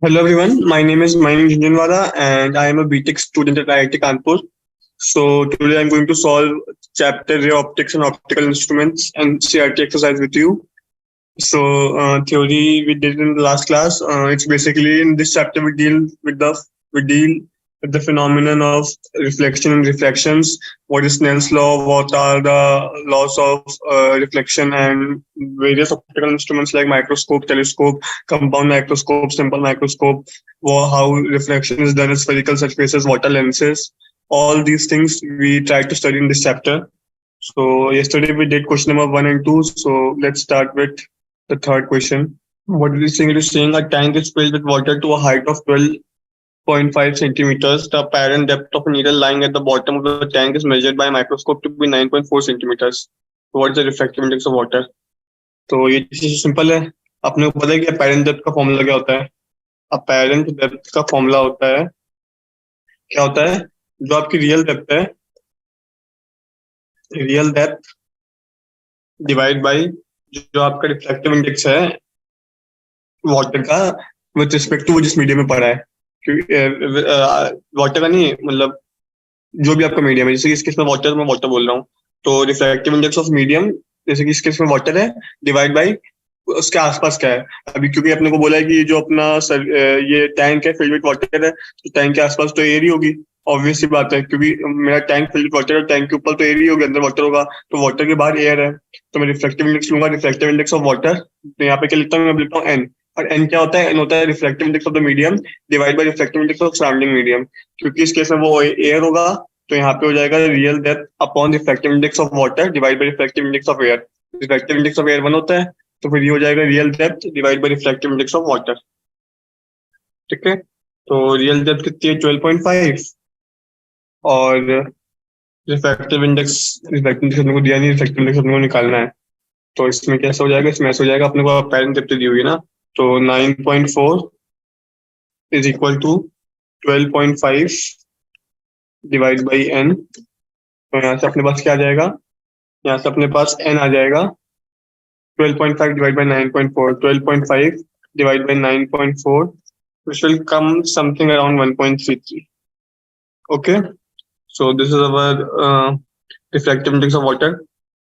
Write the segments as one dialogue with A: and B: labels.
A: Hello everyone, my name is Mayank Jhunjhunwala and I am a BTech student at IIT Kanpur. So today I'm going to solve chapter Ray Optics and Optical Instruments and CRT exercise with you. So theory we did in the last class. It's basically in this chapter we deal with the phenomenon of reflection and refractions. What is Snell's law? What are the laws of reflection and various optical instruments like microscope, telescope, compound microscope, simple microscope. How reflection is done in spherical surfaces, water lenses. All these things we tried to study in this chapter. So yesterday we did question number 1 and 2. So let's start with the third question. What it is saying? It is saying a tank is filled with water to a height of 12.5 centimeters. The apparent depth of a needle lying at the bottom of the tank is measured by a microscope to be 9.4 centimeters. So what is the refractive index of water? तो ये चीज simple है. आपने को पता है कि apparent depth का फॉर्मूला क्या होता है? apparent depth का फॉर्मूला होता है, क्या होता है? जो आपकी रियल डेप्थ है, रियल डेप्थ डिवाइड बाई जो आपका रिफ्लेक्टिव इंडेक्स है वाटर का विथ रिस्पेक्ट टू वो जिस मीडियम में पड़ा है. वाटर का नहीं, मतलब जो भी आपका मीडियम है. जैसे कि इस केस में वाटर, मैं वाटर बोल रहा हूँ, तो रिफ्लेक्टिव इंडेक्स ऑफ मीडियम जैसे कि इस केस में वाटर है डिवाइड बाई उसके आसपास क्या है. अभी क्योंकि अपने को बोला है कि जो अपना ये टैंक है फिल्ड विद वाटर है, तो टैंक के आसपास तो एयर ही होगी. ऑब्वियस सी बात है, क्योंकि मेरा टैंक फिल्ड विद वाटर है, टैंक के ऊपर तो एयर ही होगी, अंदर वाटर होगा, तो वाटर के बाहर एयर है. तो मैं रिफ्लेक्टिव इंडेक्स लूंगा, रिफ्लेक्टिव इंडेक्स ऑफ वाटर. तो यहाँ पे क्या लिखता हूँ, मैं लिखता हूँ एन. और एन क्या होता है? एन होता है reflective index of the medium divide by reflective index of surrounding medium. क्योंकि इस केस में वो एयर होगा, तो यहाँ पे हो जाएगा real depth upon reflective index of water divide by reflective index of air. Reflective index of air 1 होता है, तो फिर ये हो जाएगा real depth divide by reflective index of water. ठीक है, तो रियल डेप्थ कितनी है? 12.5. और रिफ्लेक्टिव इंडेक्स अपने को दिया नहीं, रिफ्लेक्टिव इंडेक्स अपने को निकालना है. तो इसमें कैसे हो जाएगा? इसमें ऐसा हो जाएगा, अपने को अपैरेंट डेप्थ दी हुई है ना, तो 9.4 is equal to 12.5 divide by n. तो यहाँ से अपने पास क्या आ जाएगा? यहाँ से अपने पास एन आ जाएगा 12.5 divided by 9.4. 12.5 divided by 9.4, which will come something around 1.33. Okay, so this is our refractive index of water.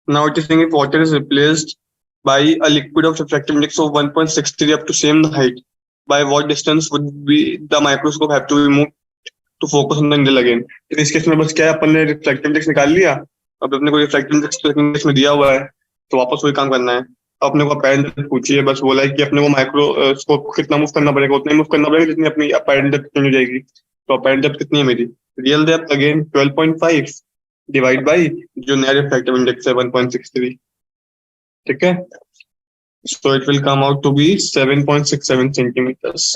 A: Now it is saying if water is replaced by a liquid of refractive index of 1.63 up to same height, by what distance would be the microscope have to be moved to focus on the needle again? तो इस case में बस क्या है, अपन ने reflective index निकाल लिया. अब अपने को रिफ्लेक्टिव इंडेक्स में दिया हुआ है, तो वापस वही काम करना है. अपने को अपैरेंट डेप्थ पूछी है, बस बोला है कि अपने को माइक्रोस्कोप को कितना मूव करना पड़ेगा, उतना ही मूव करना पड़ेगा जितनी अपनी अपैरेंट डेप्थ चेंज हो जाएगी. तो अपैरेंट डेप्थ कितनी है मेरी? Real depth again 12.5 divide by जो नया रिफ्लेक्टिव इंडेक्स है 1.63. ठीक है, so it will come out to be 7.67 centimetres.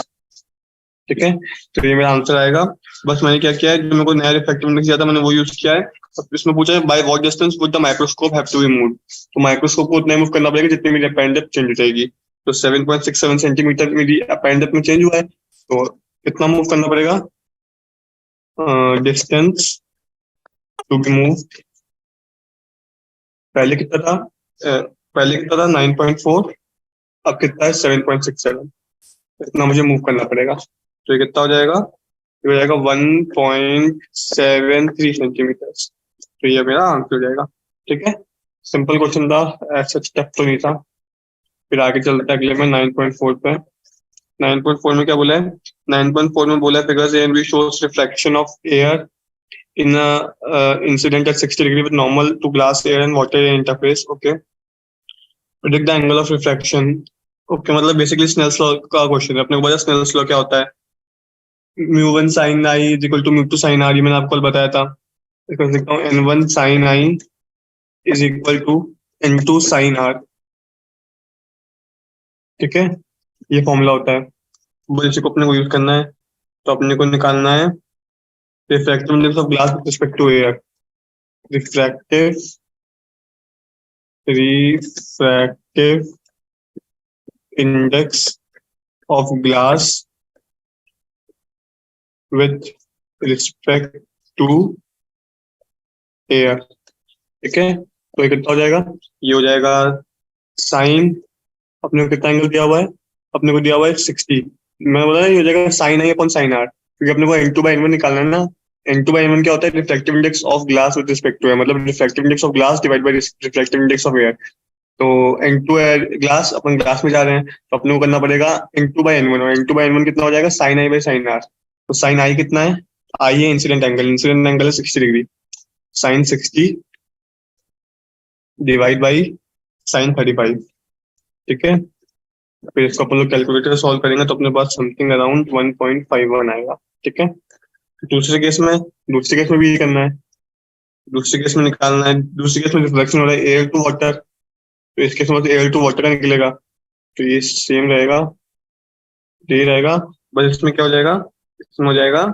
A: ठीक है, तो ये मेरा आंसर आएगा. बस मैंने क्या किया है, जो मेरे को नया रिफ्लेक्टिव इंडेक्स दिया था मैंने वो यूज किया है. अब इसमें पूछा है by what distance would the microscope have to be moved. तो माइक्रोस्कोप को उतना मूव करना पड़ेगा जितनी मेरी अपैरेंट डेप्थ चेंज हो जाएगी. तो 7.67 सेंटीमीटर मेरी अपैरेंट डेप्थ में चेंज हुआ है, तो कितना मूव करना पड़ेगा? डिस्टेंस टू बी मूव पहले कितना था? पहले कितना था? 9.4. अब कितना है? 7.67. इतना मुझे मूव करना पड़ेगा. तो ये कितना हो जाएगा? ये हो जाएगा 1.73 सेंटीमीटर. तो ये मेरा आंसर हो जाएगा. ठीक है, सिंपल क्वेश्चन था, ऐसा स्टेप तो नहीं था. फिर आगे चलते हैं अगले में 9.4 पे. 9.4 में क्या बोला है? 9.4 में बोला है figures A and B shows reflection of air in a incident at 60 degree with normal to glass air and water interface. Okay, predict the angle of refraction. Okay, मतलब बेसिकली स्नेल्स लॉ का question है. अपने को पता है Snell's law क्या होता है? Mu one sine I is equal to mu two sine R. ये मैंने आपको बताया था. इसको लिखता हूँ n1 sine I is equal to n2 sine R. ठीक है, ये फॉर्मूला होता है. बस को अपने को यूज करना है. तो अपने को निकालना है refractive index of glass with respect to air. Refractive index of glass with respect to air. ठीक है, तो ये कितना हो जाएगा? ये हो जाएगा साइन. अपने को कितना एंगल दिया हुआ है? अपने को दिया हुआ है 60. मैं बोला ना ये हो जाएगा sine i upon sine r, क्योंकि अपने को n2/n1 निकालना है ना। n2/n1 क्या होता है, reflective index of glass with respect to air, मतलब reflective index of glass divide by reflective index of air. तो n2 एयर ग्लास, अपन ग्लास में जा रहे हैं तो अपने को करना पड़ेगा n2/n1, और n2/n1 कितना हो जाएगा, sine i by sine r. तो साइन आई कितना है, आई है इंसिडेंट एंगल है 60 degree, sine 60 divide by sine 35। ठीक है, फिर इसको अपन लोग कैलकुलेटर से सॉल्व करेंगे तो अपने पास समथिंग अराउंड 1.51 आएगा। ठीक है, दूसरे केस में दूसरे केस में भी ये करना है, दूसरे केस में निकालना है। दूसरे केस में रिफ्लेक्शन हो रहा है एयर टू वाटर, तो इस केस में एयर टू वाटर का निकलेगा, तो ये सेम रहेगा, यही रहेगा। बस इसमें क्या हो जाएगा, इसमें हो जाएगा,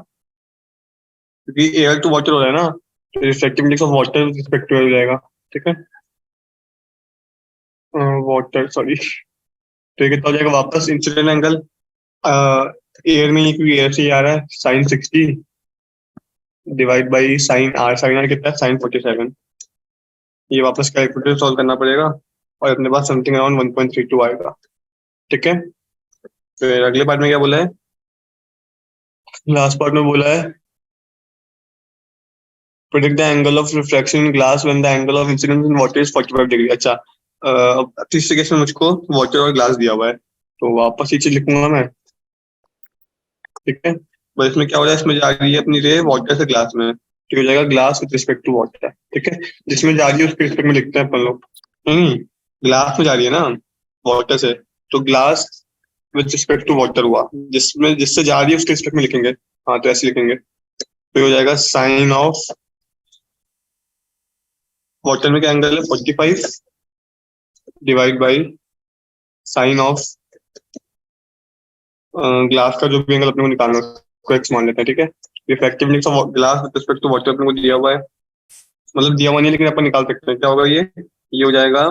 A: क्योंकि एयर टू वाटर हो रहा है ना, तो reflective index of water with respect to air हो जाएगा। ठीक है, वाटर सॉरी, तो ये कितना हो जाएगा वापस, इंसिडेंट एंगल एयर में, क्योंकि एयर से ही आ रहा है, sine 60 divide by sine r कितना है, साइन 47। ये वापस कैलकुलेटर सॉल्व करना पड़ेगा, और अपने पास समथिंग अराउंड 1.32 आएगा। ठीक है, फिर अगले पार्ट में क्या बोला है, लास्ट पार्ट में बोला है predict the angle of reflection in glass when the angle of incidence in water is 45 degree. अच्छा, अब तीसरे केस में मुझको वाटर और ग्लास दिया हुआ है, तो वापस ये चीज लिखूंगा मैं। ठीक है, बस इसमें क्या हो रहा है, इसमें जा रही है अपनी रे वाटर से ग्लास में, तो हो जाएगा glass with respect to water. ठीक है, जिसमें जा रही है उसके रिस्पेक्ट में लिखते हैं अपन लोग। नहीं, ग्लास में जा रही है ना वाटर से, तो glass with respect to water हुआ, जिसमें जिससे जा रही है उसके रिस्पेक्ट में लिखेंगे। हाँ, तो ऐसे लिखेंगे, तो हो जाएगा साइन ऑफ वाटर में क्या एंगल है, 45 divide by sign of glass का जो भी एंगल अपने को निकालना है उसको एक्स मान लेते हैं। ठीक है, refractive index of glass with respect to water अपने को दिया हुआ है, मतलब दिया हुआ नहीं है, लेकिन अपन निकाल सकते हैं। क्या होगा ये हो जाएगा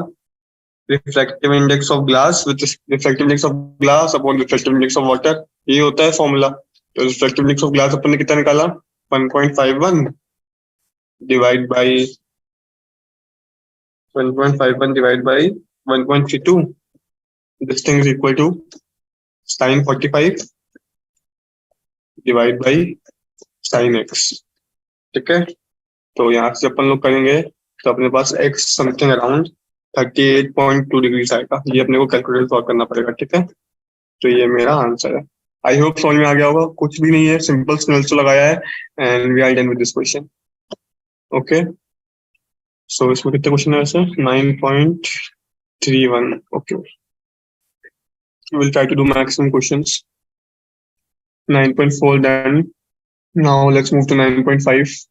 A: refractive index of glass with refractive index of glass upon refractive index of water, ये होता है फॉर्मूला। तो रिफ्रैक्टिव इंडेक्स ऑफ ग्लास अपन ने कितना निकाला, 1.51 divide by 1.51 divide by 1.32, this thing is equal to sine 45 divide by sine x. ठीक है, तो यहाँ से अपन लोग करेंगे तो अपने पास एक्स समथिंग अराउंड 38.2 डिग्री आएगा, ये अपने को कैलकुलेटर सॉल्व करना पड़ेगा। ठीक है, तो ये मेरा आंसर है। आई होप समझ में आ गया होगा, कुछ भी नहीं है, सिंपल स्नेल्स लगाया है, and we are done with this question. Okay, so इसमें कितने क्वेश्चन है वैसे, 9.31। Okay, we'll try to do maximum questions. 9.4 done. Now let's move to 9.5.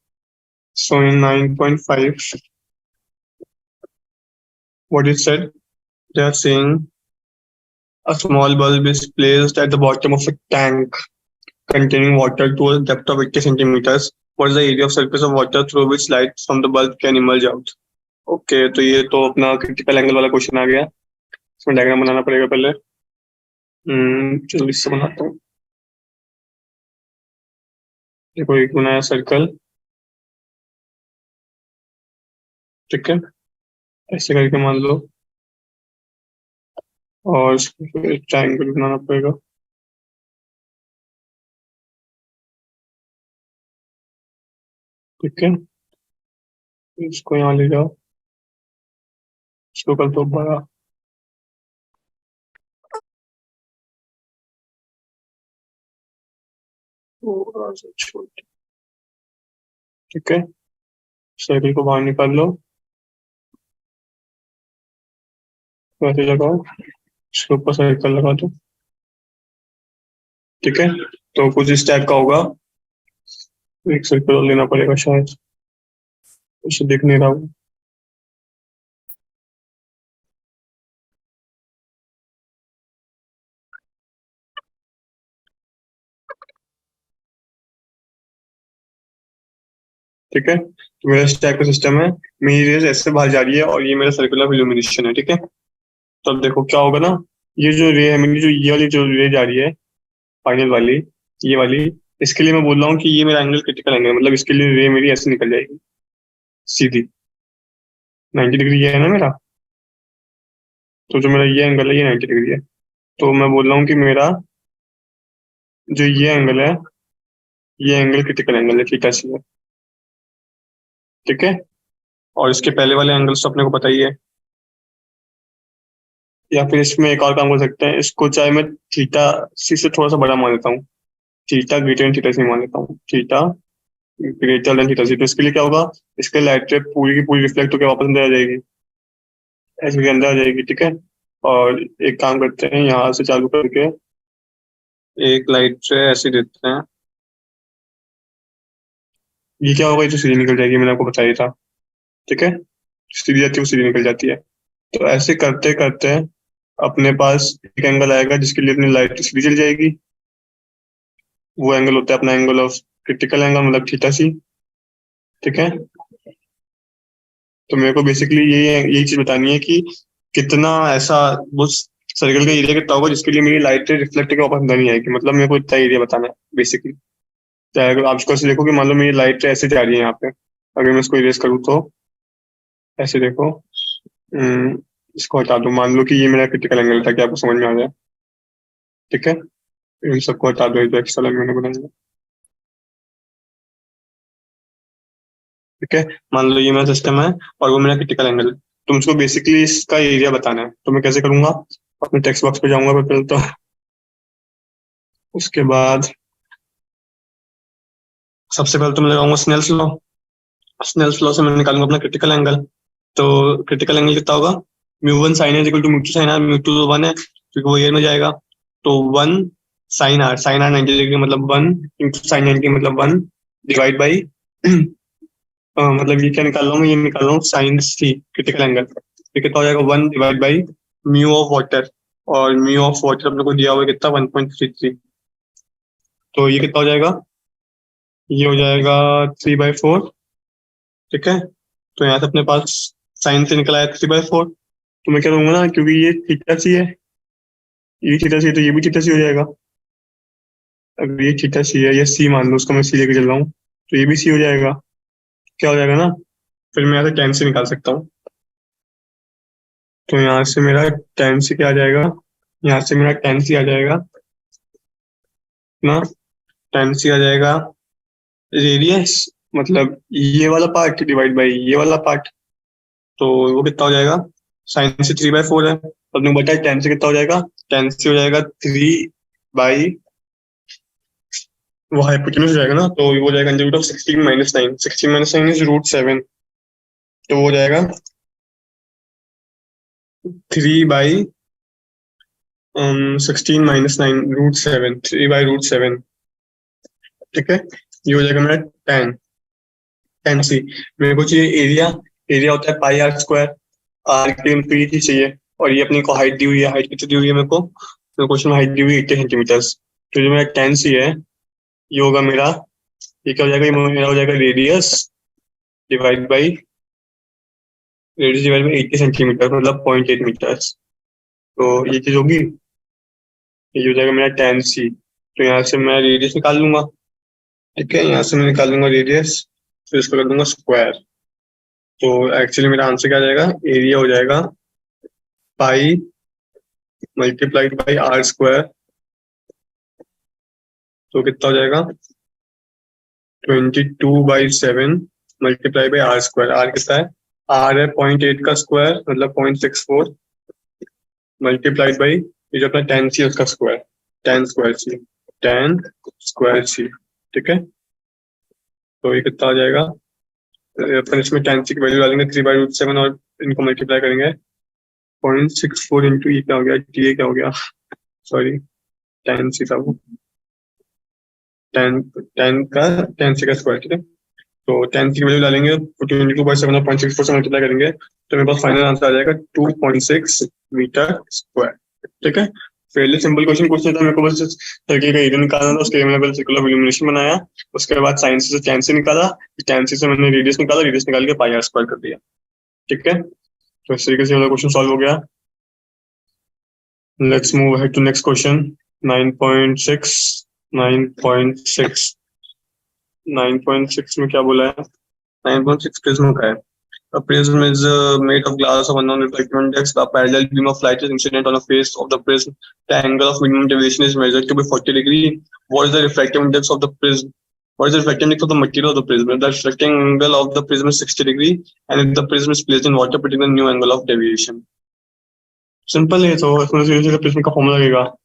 A: So in 9.5, what it said, they are saying a small bulb is placed at the bottom of a tank containing water to a depth of 80 centimeters. What is the area of surface of water through which light from the bulb can emerge out? Okay, तो ये तो अपना critical angle वाला question आ गया, इसमें diagram बनाना पड़ेगा पहले। जल्दी से बनाता हूँ। देखो, एक बनाया सर्कल, ठीक है, ऐसे करके मान लो, और इसको ट्रायंगल बनाना पड़ेगा। ठीक है, इसको यहाँ ले जाओ, इसको कर दो बड़ा। थोड़ा सा छोटा। ठीक है, सर्कल को बाहर निकाल लो, वैसे लगाओ, इसके ऊपर सर्कल लगा दो। ठीक है, तो कुछ इस टाइप का होगा, एक सर्कल और लेना पड़ेगा शायद, उसे दिख नहीं रहा हूँ। ठीक है, तो मेरा इस टाइप का सिस्टम है, मेरी रेज ऐसे बाहर जा रही है और ये मेरा सर्कुलर ऑफ इल्यूमिनेशन है। ठीक है, तो अब देखो क्या होगा ना, ये जो रे है मेरी, जो ये वाली जो रे जा रही है फाइनल वाली, ये वाली, इसके लिए मैं बोल रहा हूँ कि ये मेरा एंगल क्रिटिकल एंगल, मतलब इसके लिए रे मेरी ऐसे निकल जाएगी सीधी, 90 डिग्री ये है ना मेरा, तो जो मेरा ये एंगल है ये 90 डिग्री है। तो मैं बोल रहा हूँ कि मेरा जो ये एंगल है, ये एंगल क्रिटिकल एंगल है, थीटा सी है। ठीक है, और इसके पहले वाले एंगल्स तो अपने को पता ही है। या फिर इसमें एक और काम कर सकते हैं, इसको चाहे मैं थीटा सी से थोड़ा सा बड़ा मान लेता हूँ, थीटा ग्रेटर देन थीटा सी मान लेता हूँ, थीटा ग्रेटर देन थीटा सी। तो इसके लिए क्या होगा, इसके लाइट रे पूरी की पूरी रिफ्लेक्ट होकर वापस अंदर आ जाएगी, ऐसे के अंदर आ जाएगी। ठीक है, और एक काम करते हैं, यहाँ से चालू करके एक लाइट रे ऐसे देते हैं, ये क्या होगा, ये तो सीधी निकल जाएगी, मैंने आपको बताया था। ठीक है, सीधी जाती है वो सीधी निकल जाती है। तो ऐसे करते करते अपने पास एक एंगल आएगा जिसके लिए अपनी लाइट सीधी चल जाएगी। वो एंगल होता है अपना एंगल ऑफ क्रिटिकल एंगल, मतलब थीटा सी। ठीक है, तो मेरे को बेसिकली यही चीज बतानी है कि कितना ऐसा वो सर्कल का एरिया कितना होगा जिसके लिए मेरी लाइट रिफ्लेक्ट के वापस अंदर नहीं आएगी, मतलब मेरे को इतना एरिया बताना है बेसिकली। चाहे अगर आप इसको ऐसे देखो कि मान लो मेरी लाइट ऐसे जा रही है यहाँ पे, अगर मैं इसको इरेज करूँ तो ऐसे देखो, हम्म, इसको हटा दो, मान लो कि ये मेरा क्रिटिकल एंगल था, कि आपको समझ में आ जाए। ठीक है, इन सबको हटा दो, जो एक्स्ट्रा लाइन मैंने बनाई है। ठीक है, मान लो ये मेरा सिस्टम है और वो मेरा क्रिटिकल एंगल है, तो मुझको बेसिकली इसका एरिया बताना है। तो मैं कैसे करूंगा, अपने टेक्स्ट बॉक्स पे जाऊंगा पहले तो, उसके बाद सबसे पहले तो मैं लगाऊंगा स्नेल्स लॉ। स्नेल्स लॉ से मैं निकालूंगा अपना क्रिटिकल एंगल। तो क्रिटिकल एंगल कितना होगा, mu one sine is equal to mu two sine r, mu two तो वन है क्योंकि वो ईयर में जाएगा। तो वन साइन आर 90 डिग्री मतलब वन, इंटू साइन 90 मतलब वन, डिवाइड बाई मतलब ये क्या निकाल रहा हूँ मैं, ये निकाल रहा हूँ साइन सी क्रिटिकल एंगल। ये कितना हो जाएगा, one divide by mu of water, और म्यू ऑफ वाटर अपने को दिया हुआ है कितना, 1.33। तो ये कितना हो जाएगा, ये हो जाएगा 3/4। ठीक है, तो यहाँ से अपने पास साइन से निकला है 3/4। तो मैं क्या करूंगा ना, क्योंकि ये थीटा सी है, ये थीटा सी है, तो ये भी थीटा सी हो जाएगा। अगर ये थीटा सी है, या सी मान लो, उसका मैं सी लेके चल रहा हूँ, तो ये भी सी हो जाएगा। क्या हो जाएगा ना, फिर मैं यहाँ से टेन से निकाल सकता हूँ। तो यहाँ से मेरा टेन से क्या आ जाएगा, यहाँ से मेरा टेन सी आ जाएगा ना, टेन सी आ जाएगा रेडियस, मतलब ये वाला पार्ट डिवाइड बाई ये वाला पार्ट। तो वो कितना हो जाएगा, साइन से 3/4 है, तो अपने को बता है टेन से कितना हो जाएगा, टेन से हो जाएगा 3 बाई, वो हाइपोटेन्यूज हो जाएगा ना, तो वो हो जाएगा अंडर रूट ऑफ 16 - 9, 16 - 9 इज √7। तो वो हो जाएगा 3/16 -9 √7, 3/√7। ठीक है, ये हो जाएगा मेरा टेन, टेन सी। मेरे को चाहिए एरिया, एरिया होता है पाई आर स्क्वायर, आर के इंटू ये चीज चाहिए, और ये अपनी को हाइट दी हुई है, हाइट कितनी दी हुई है मेरे को क्वेश्चन में हाइट दी हुई है 80 सेंटीमीटर। तो जो मेरा टेन सी है, ये होगा मेरा, ये क्या हो जाएगा, ये मेरा हो जाएगा रेडियस डिवाइड बाई 80 सेंटीमीटर, मतलब 0.8 मीटर। तो ये चीज होगी, ये हो जाएगा मेरा टेन सी। तो यहाँ से मैं रेडियस निकाल लूंगा। ठीक है, यहाँ से मैं निकाल लूंगा रेडियस, फिर इसको कर दूंगा स्क्वायर। तो एक्चुअली मेरा आंसर क्या आ जाएगा, एरिया हो जाएगा pi multiplied by r square. तो कितना हो जाएगा, 22/7 multiply by r square. R कितना है, आर है 0.8 का स्क्वायर, मतलब 0.64, मल्टीप्लाइड बाई ये जो अपना टेन सी है उसका स्क्वायर, टेन स्क्वायर सी, टेन स्क्वायर सी। ठीक है, तो ये कितना आ जाएगा, अपन इसमें टेन सी की वैल्यू डालेंगे 3/√7, और इनको मल्टीप्लाई करेंगे 0.64 इंटू ये क्या हो गया, ये क्या हो गया, सॉरी, टेन सी था वो, टेन टेन का टेन सी का स्क्वायर। ठीक है, तो टेन की वैल्यू डालेंगे, 22/7 और 0.64 से मल्टीप्लाई करेंगे, तो मेरे पास फाइनल आंसर आ जाएगा 2.6 मीटर स्क्वायर। ठीक है, फेयरली सिंपल क्वेश्चन पूछ लेता, मेरे को बस सर्किल का एरिया निकालना था, उसके लिए मैंने पहले सर्कुलर इल्यूमिनेशन बनाया, उसके बाद साइन से टेन से निकाला, टेन से मैंने रेडियस निकाला, रेडियस निकाल के पाई आर स्क्वायर कर दिया। ठीक है, तो इस तरीके से वाला क्वेश्चन सॉल्व हो गया। Let's move ahead to next question, 9.6। 9.6 9.6 में क्या बोला है, 9.6 प्रिज्म का है। A prism is made of glass of unknown refractive index. The parallel beam of light is incident on the face of the prism. The angle of minimum deviation is measured to be 40 degree. What is the refractive index of the prism? What is the refractive index of the material of the prism? The refracting angle of the prism is 60 degree, and if the prism is placed in water, predicting the new angle of deviation. Simple है, तो इसमें से prism का formula लगेगा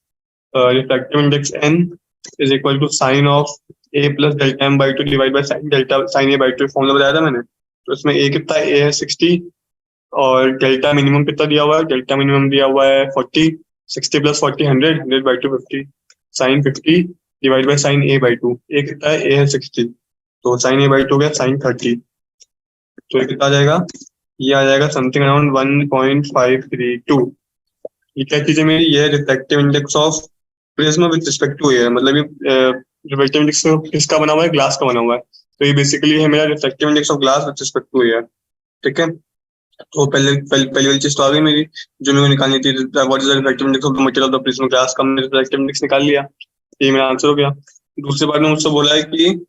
A: refractive index n is equal to sin of a plus delta m by 2 divided by sin a by 2. Formula बताया था मैंने. तो इसमें a कितना है? a है 60 और डेल्टा मिनिमम कितना दिया हुआ है? डेल्टा मिनिमम दिया हुआ है 40. 60 plus 40 100, 100 by 2 50. sin 50 divide by sin a by 2. a कितना है? a है 60, तो sin a by 2 गया sin 30. तो ये कितना आ जाएगा? ये आ जाएगा समथिंग अराउंड 1.532. ये क्या चीज है मेरी? ये reflective index of prism with respect to air. मतलब ये रिफ्लेक्टिव इंडेक्स किसका बना हुआ है? ग्लास का बना हुआ है. तो ये बेसिकली है मेरा reflective index of glass with respect to air. ठीक है, तो पहली वाली चीज तो आ गई मेरी जो मेरे को निकालनी थी. What is the reflective index of the material of the prism glass का. मैंने रिफ्लेक्टिव इंडेक्स निकाल लिया, ये मेरा आंसर हो गया. दूसरी बात में मुझसे बोला है कि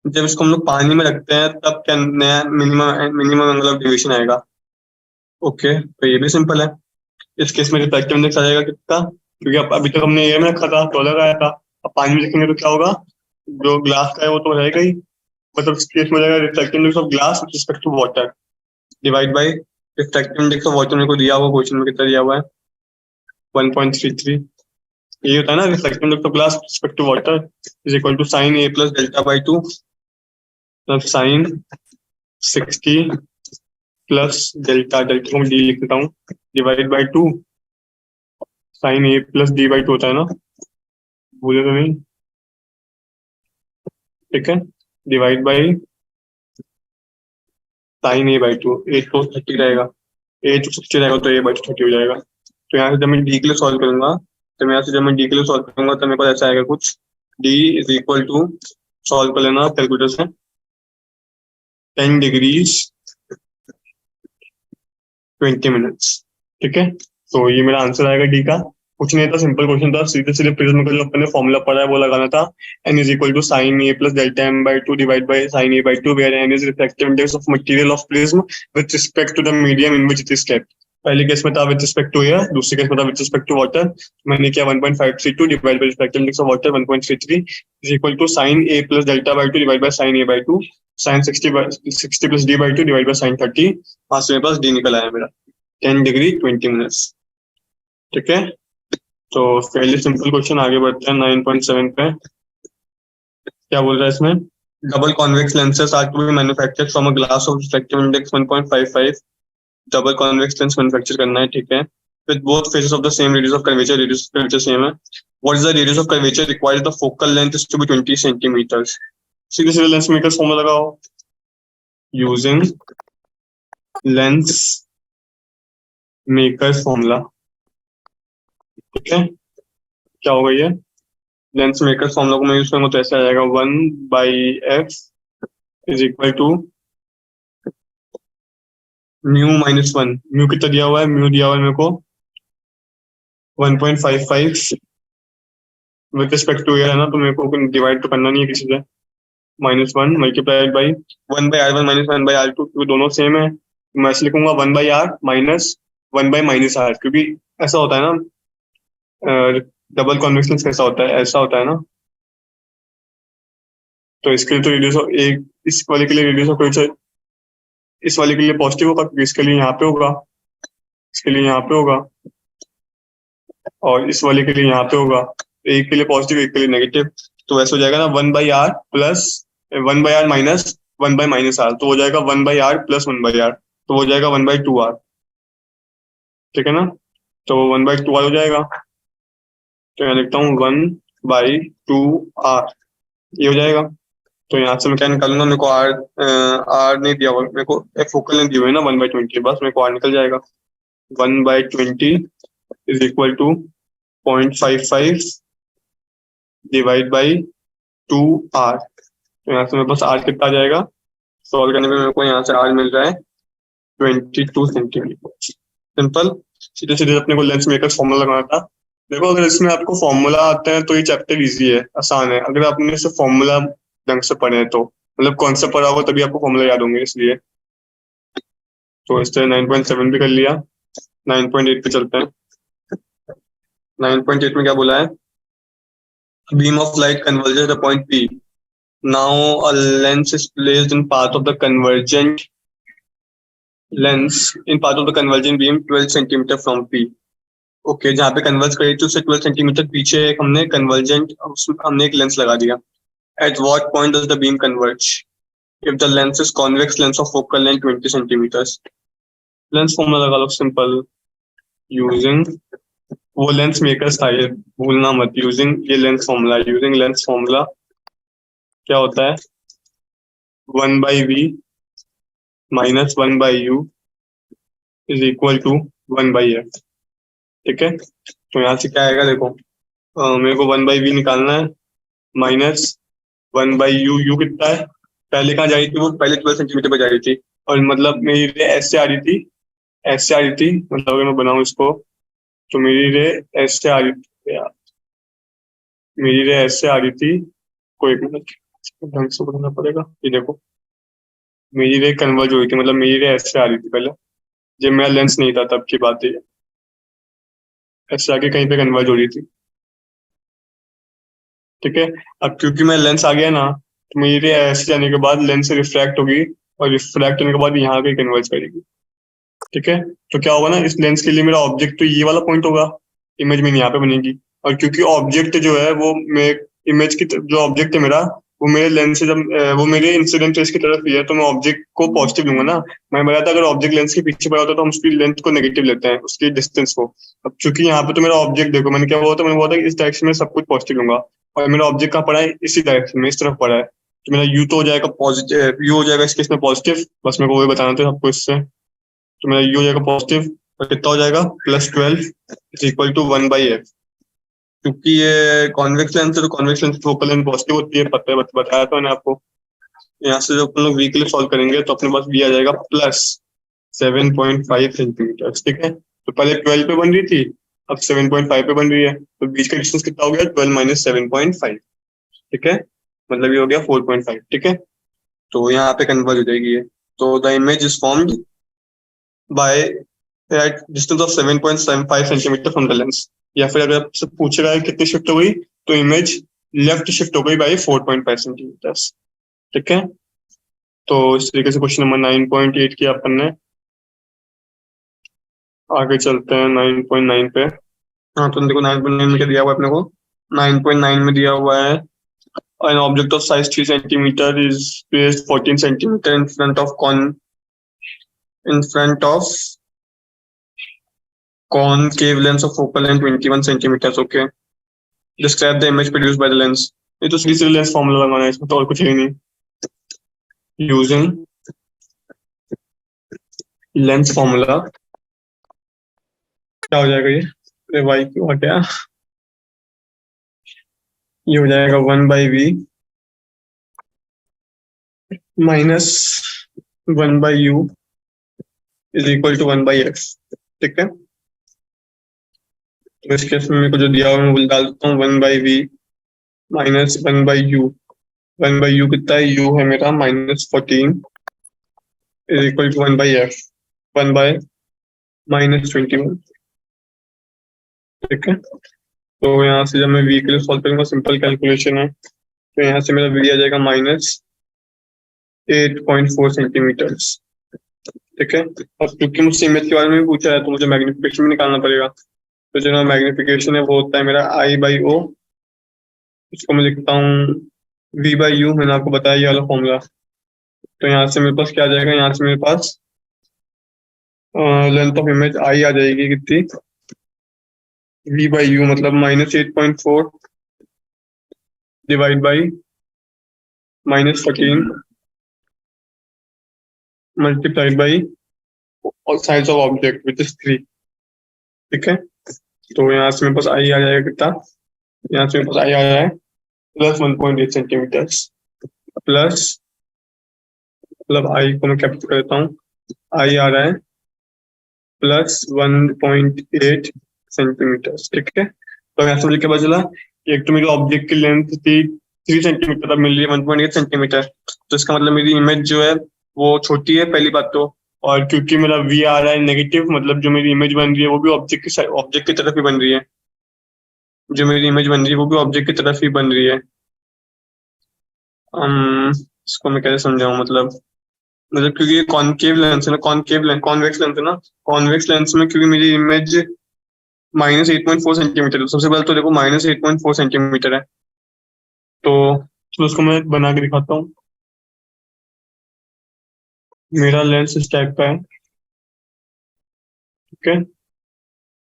A: जब इसको हम लोग पानी में रखते हैं तब क्या नया मिनिमम एंगल ऑफ डेविएशन आएगा. ओके, तो ये भी सिंपल है. इस केस में रिफ्लेक्टिव इंडेक्स आ जाएगा कितना? क्योंकि अभी तक हमने एयर में रखा था तो अलग आया था, अब पानी में रखेंगे तो क्या होगा? जो ग्लास का है वो तो रहेगा ही. मतलब इस केस में जाएगा reflective index of glass with respect to water divide by reflective index of water. मेरे को दिया हुआ क्वेश्चन में कितना दिया हुआ है? 1.33. ये होता है ना reflective index of glass with respect to water is equal to sine A plus delta by 2. Sine 60 plus delta को मैं डी लिख देता हूँ divide by 2. Sine A plus D by 2 होता है ना, भूले तो नहीं. ठीक है, divide by sine A by 2. A तो 30 रहेगा, ए तो 60 रहेगा, तो ए बाई 30 हो जाएगा. तो यहाँ से जब मैं डी के लिए सॉल्व करूंगा तो मेरे पास ऐसा आएगा कुछ. D is equal to, solve कर लेना कैलकुलेटर से, 10 डिग्रीज 20 मिनट्स. ठीक है, तो ये मेरा आंसर आएगा डी का. कुछ नहीं था, सिंपल क्वेश्चन था. सीधे सीधे प्रिज्म का जो अपने फॉर्मूला पड़ा है वो लगाना था. n is equal to sine A plus delta m by 2 divide by sine A by 2, where n is reflective index of material of prism with respect to the medium in which it is kept. पहले case में था with respect to air, दूसरे case में था with respect to water. मैंने किया 1.532 divide by reflective index of water 1.33 is equal to sine A plus delta by 2 divide by sine A by 2, sine 60 plus D by 2 divide by sine 30. वहां से मेरे पास D निकल आया मेरा 10 degree 20 minutes. ठीक है, तो पहले सिंपल क्वेश्चन आगे बढ़ते हैं 9.7 पे. क्या बोल रहा है इसमें? Double convex lenses are to be manufactured from a glass of reflective index 1.55. Double convex lens manufacture करना है. ठीक है, with both faces of the same radius of curvature same है. What is the radius of curvature required the focal length is to be 20 centimeters. सीधे सीधे lens makers formula लगाओ. Using lens makers formula. ठीक है, क्या होगा ये? Lens makers formula को मैं यूज करूंगा तो ऐसे आ जाएगा 1/f is equal to mu minus 1. Mu कितना दिया हुआ है? म्यू दिया हुआ है मेरे को 1.55 विद रिस्पेक्ट टू एयर है ना, तो मेरे को डिवाइड तो करना नहीं है किसी से. -1 multiplied by 1/r1 minus 1/r2, क्योंकि दोनों सेम है. मैं ऐसे लिखूंगा 1/r माइनस 1/-r, क्योंकि ऐसा होता है ना डबल कॉन्वेक्स लेंस. कैसा होता है? ऐसा होता है ना. तो इसके लिए तो रेडियस एक, इस वाले के लिए रेडियस ऑफ कर्वेचर इस वाले के लिए पॉजिटिव होगा क्योंकि इसके लिए यहाँ पे होगा, इसके लिए यहाँ पे होगा, और इस वाले के लिए यहाँ पे होगा. एक के लिए पॉजिटिव, एक के लिए नेगेटिव. तो वैसे हो जाएगा ना 1/r plus 1/r minus 1/-r, तो हो जाएगा 1/r प्लस 1/r, तो हो जाएगा 1/2r. ठीक है ना, तो 1/2r हो जाएगा. तो यहाँ लिखता हूँ 1/2r, ये हो जाएगा. तो यहाँ से मैं क्या निकालूंगा? मेरे को आर नहीं दिया हुआ, मेरे को फोकल नहीं दी हुई ना 1/20, बस मेरे को आर निकल जाएगा. 1/20 is equal to 0.55 divide by 2r. तो यहाँ से मेरे पास आर कितना आ जाएगा? सॉल्व करने में मेरे को यहाँ से आर मिल रहा है 22 सेंटीमीटर. सिंपल, सीधे सीधे अपने को लेंस मेकर्स फॉर्मूला लगाना था. देखो, अगर इसमें आपको फॉर्मूला आता है तो ये चैप्टर इजी है, आसान है. अगर आपने इसे फॉर्मूला ढंग से पढ़े तो, मतलब कॉन्सेप्ट पढ़ा होगा तभी आपको फॉर्मूला याद होंगे. इसलिए तो इस तरह 9.7 भी कर लिया। 9.8 पे चलते हैं। 9.8 में क्या बोला है? Beam of light converges at a point P. Now a lens is placed in path of the convergent beam 12 centimeter from P. Okay, जहाँ पे कन्वर्ज करी थी उससे 12 सेंटीमीटर पीछे एक हमने कन्वर्जेंट हमने एक लेंस लगा दिया। At what point does the beam converge? If the lens is convex lens of focal length 20 centimetres. Lens formula लगा लो सिंपल, यूजिंग वो लेंस मेकर्स था, ये भूलना मत। यूजिंग ये lens formula, using lens formula क्या होता है? 1/v minus 1/u is equal to 1/f। ठीक है, तो यहाँ से क्या आएगा देखो, मेरे को 1/v निकालना है, माइनस 1/u। यू कितना है? पहले कहाँ जा रही थी वो? पहले 12 सेंटीमीटर पे जा रही थी, और मतलब मेरी रे ऐसे आ रही थी, ऐसे आ रही थी। मतलब अगर मैं बनाऊं इसको तो मेरी रे ऐसे आ रही थी यार, मेरी रे ऐसे आ रही थी। कोई एक मिनट, ढंग से बनाना पड़ेगा। ये देखो, मेरी रे कन्वर्ज हो रही थी, मतलब मेरी रे ऐसे आ रही थी पहले, जब मेरा लेंस नहीं था तब की बात है। ऐसे आके कहीं पे कन्वर्ज हो रही थी। ठीक है, अब क्योंकि मैं लेंस आ गया ना, तो मेरे ऐसे जाने के बाद लेंस से रिफ्रैक्ट होगी, और रिफ्रैक्ट होने के बाद यहाँ पे कन्वर्ज करेगी। ठीक है, तो क्या होगा ना, इस लेंस के लिए मेरा ऑब्जेक्ट तो ये वाला पॉइंट होगा, इमेज में यहाँ पे बनेगी। और क्योंकि ऑब्जेक्ट जो है वो इमेज की जो ऑब्जेक्ट है मेरा, वो मेरे लेंस से जब वो मेरे इंसिडेंट रेस की तरफ ही है, तो मैं ऑब्जेक्ट को पॉजिटिव लूंगा ना। मैं बताया था अगर ऑब्जेक्ट लेंस के पीछे पड़ा होता तो हम उसकी लेंथ को नेगेटिव लेते हैं, उसकी डिस्टेंस को। अब चूंकि यहाँ पे तो मेरा ऑब्जेक्ट देखो, मैंने क्या हुआ था, मैंने बोला था इस डायरेक्शन में सब कुछ पॉजिटिव लूंगा, और मेरा ऑब्जेक्ट कहाँ पड़ा है? इसी डायरेक्शन में, इस तरफ पड़ा है। तो मेरा यू तो हो जाएगा पॉजिटिव, यू हो जाएगा इस केस में पॉजिटिव। बस मेरे को वही बताना था सबको इससे। तो मेरा यू हो जाएगा पॉजिटिव, और कितना हो जाएगा? +12 इज इक्वल टू 1/f। क्योंकि ये कॉन्वेक्स लेंस है तो convex lens focal length positive होती है, पता है, बताया था मैंने आपको। यहाँ से जब अपन लोग वी के लिए सॉल्व करेंगे तो अपने पास वी आ जाएगा +7.5 सेंटीमीटर। ठीक है, तो पहले 12 पे बन रही थी, अब 7.5 पे बन रही है, तो बीच का डिस्टेंस कितना हो गया? 12 माइनस 7.5। ठीक है, मतलब ये हो गया 4.5। ठीक है, तो यहाँ पे कन्वर्ज हो जाएगी ये। तो the image is formed by at distance of 7.75 centimetre from the lens. या फिर अगर आपसे पूछ रहा है कितनी शिफ्ट हो गई, तो इमेज लेफ्ट शिफ्ट हो गई बाय 4.5 सेंटीमीटर। ठीक है, तो इस तरीके से क्वेश्चन नंबर 9.8 किया अपन ने। आगे चलते हैं 9.9 पे। हाँ, तो देखो 9.9 में क्या दिया हुआ है अपने को? 9.9 में दिया हुआ है an object of size 3 centimeter is placed 14 centimeter in front of concave lens of focal length 21 centimeters. Okay, describe the image produced by the lens. ये तो सीरीज लेंस फॉर्मूला लगाना है, इसमें तो और कुछ है नहीं। यूजिंग लेंस फॉर्मूला क्या हो जाएगा ये? अरे भाई क्यों हटा? ये हो जाएगा 1/v minus 1/u is equal to 1/f। ठीक है, तो इस केस में मेरे को जो दिया हुआ मैं वो डाल देता हूँ 1/v माइनस 1/u। 1/u कितना है? u है मेरा -14 इज इक्वल टू 1/f, 1/-21। ठीक है, तो यहाँ से जब मैं v के लिए सॉल्व करूंगा, सिंपल कैलकुलेशन है, तो यहाँ से मेरा v आ जाएगा -8.4 सेंटीमीटर। ठीक है, अब क्योंकि मुझसे इमेज के बारे में भी पूछा है तो मुझे मैग्निफिकेशन भी निकालना पड़ेगा। तो जो मैग्निफिकेशन है वो होता है मेरा I/O, इसको मैं लिखता हूँ V/U। मैंने आपको बताया ये वाला फॉर्मूला। तो यहाँ से मेरे पास क्या आ जाएगा? यहाँ से मेरे पास लेंथ ऑफ इमेज आई आ जाएगी कितनी? V/U मतलब -8.4 divide by -14 multiplied by size of object which is 3। ठीक है, तो यहाँ से मेरे पास आई आ जाएगा कितना? यहाँ से मेरे पास आई आ रहा है +1.8 सेंटीमीटर, प्लस मतलब आई को मैं कैप्चर कर देता हूँ, आई आ रहा है +1.8 सेंटीमीटर। ठीक है, तो यहाँ से मुझे क्या पता चला? एक तो मेरे ऑब्जेक्ट की लेंथ थी 3 सेंटीमीटर, अब मिल रही है 1.8 सेंटीमीटर। तो इसका मतलब मेरी इमेज जो है वो छोटी है, पहली बात तो। और क्योंकि मेरा वी आ रहा है नेगेटिव, मतलब जो मेरी इमेज बन रही है वो भी ऑब्जेक्ट की तरफ ही बन रही है, जो मेरी इमेज बन रही है वो भी ऑब्जेक्ट की तरफ ही बन रही है। इसको मैं कैसे समझाऊं, मतलब क्योंकि ये कॉनकेव लेंस है ना, कॉन्वेक्स लेंस है ना, कॉन्वेक्स लेंस में क्योंकि मेरी इमेज -8.4 सेंटीमीटर है, सबसे पहले तो देखो -8.4 सेंटीमीटर है, तो उसको मैं बना के दिखाता हूँ। मेरा लेंस इस टाइप का है, ठीक है,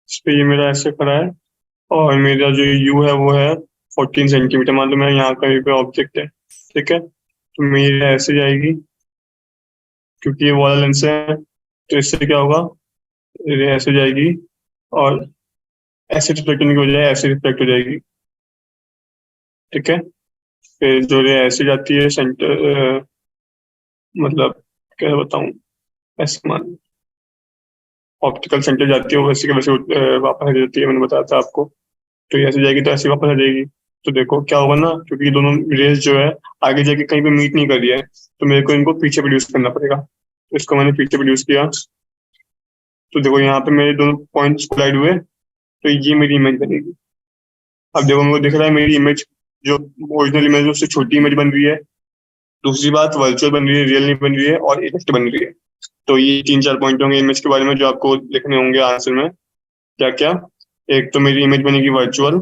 A: इस पे ये मेरा ऐसे खड़ा है, और मेरा जो यू है वो है 14 सेंटीमीटर, मान लो मैं यहाँ कहीं पे ऑब्जेक्ट है, ठीक है, तो मेरा ऐसे जाएगी, क्योंकि ये वाला लेंस है तो इससे क्या होगा, ये ऐसे जाएगी और ऐसे रिफ्लेक्ट होने की बजाय ऐसे रिफ्लेक्ट हो जाएगी, ठीक है। फिर जो ये ऐसे जाती है सेंटर, मतलब क्या बताऊं, ऐसे मान ऑप्टिकल सेंटर जाती है, वो वैसे के वैसे वापस आ जाती है, मैंने बताया था आपको। तो ये ऐसे जाएगी तो ऐसे वापस आ जाएगी, तो देखो क्या होगा ना, क्योंकि ये दोनों रेस जो है आगे जाके कहीं पे मीट नहीं कर रही है, तो मेरे को इनको पीछे प्रोड्यूस करना पड़ेगा, तो इसको मैंने पीछे प्रोड्यूस किया, तो देखो यहाँ पे मेरे दोनों पॉइंट्स कोलाइड हुए, तो ये मेरी इमेज बनेगी। अब देखो मेरे को दिख रहा है मेरी इमेज, जो ओरिजिनल इमेज है उससे छोटी इमेज बन रही है, दूसरी बात वर्चुअल बन रही है, रियल नहीं बन रही है, और इफेक्ट बन रही है। तो ये 3-4 पॉइंट होंगे इमेज के बारे में जो आपको लिखने होंगे आंसर में। क्या क्या, एक तो मेरी इमेज बनेगी वर्चुअल,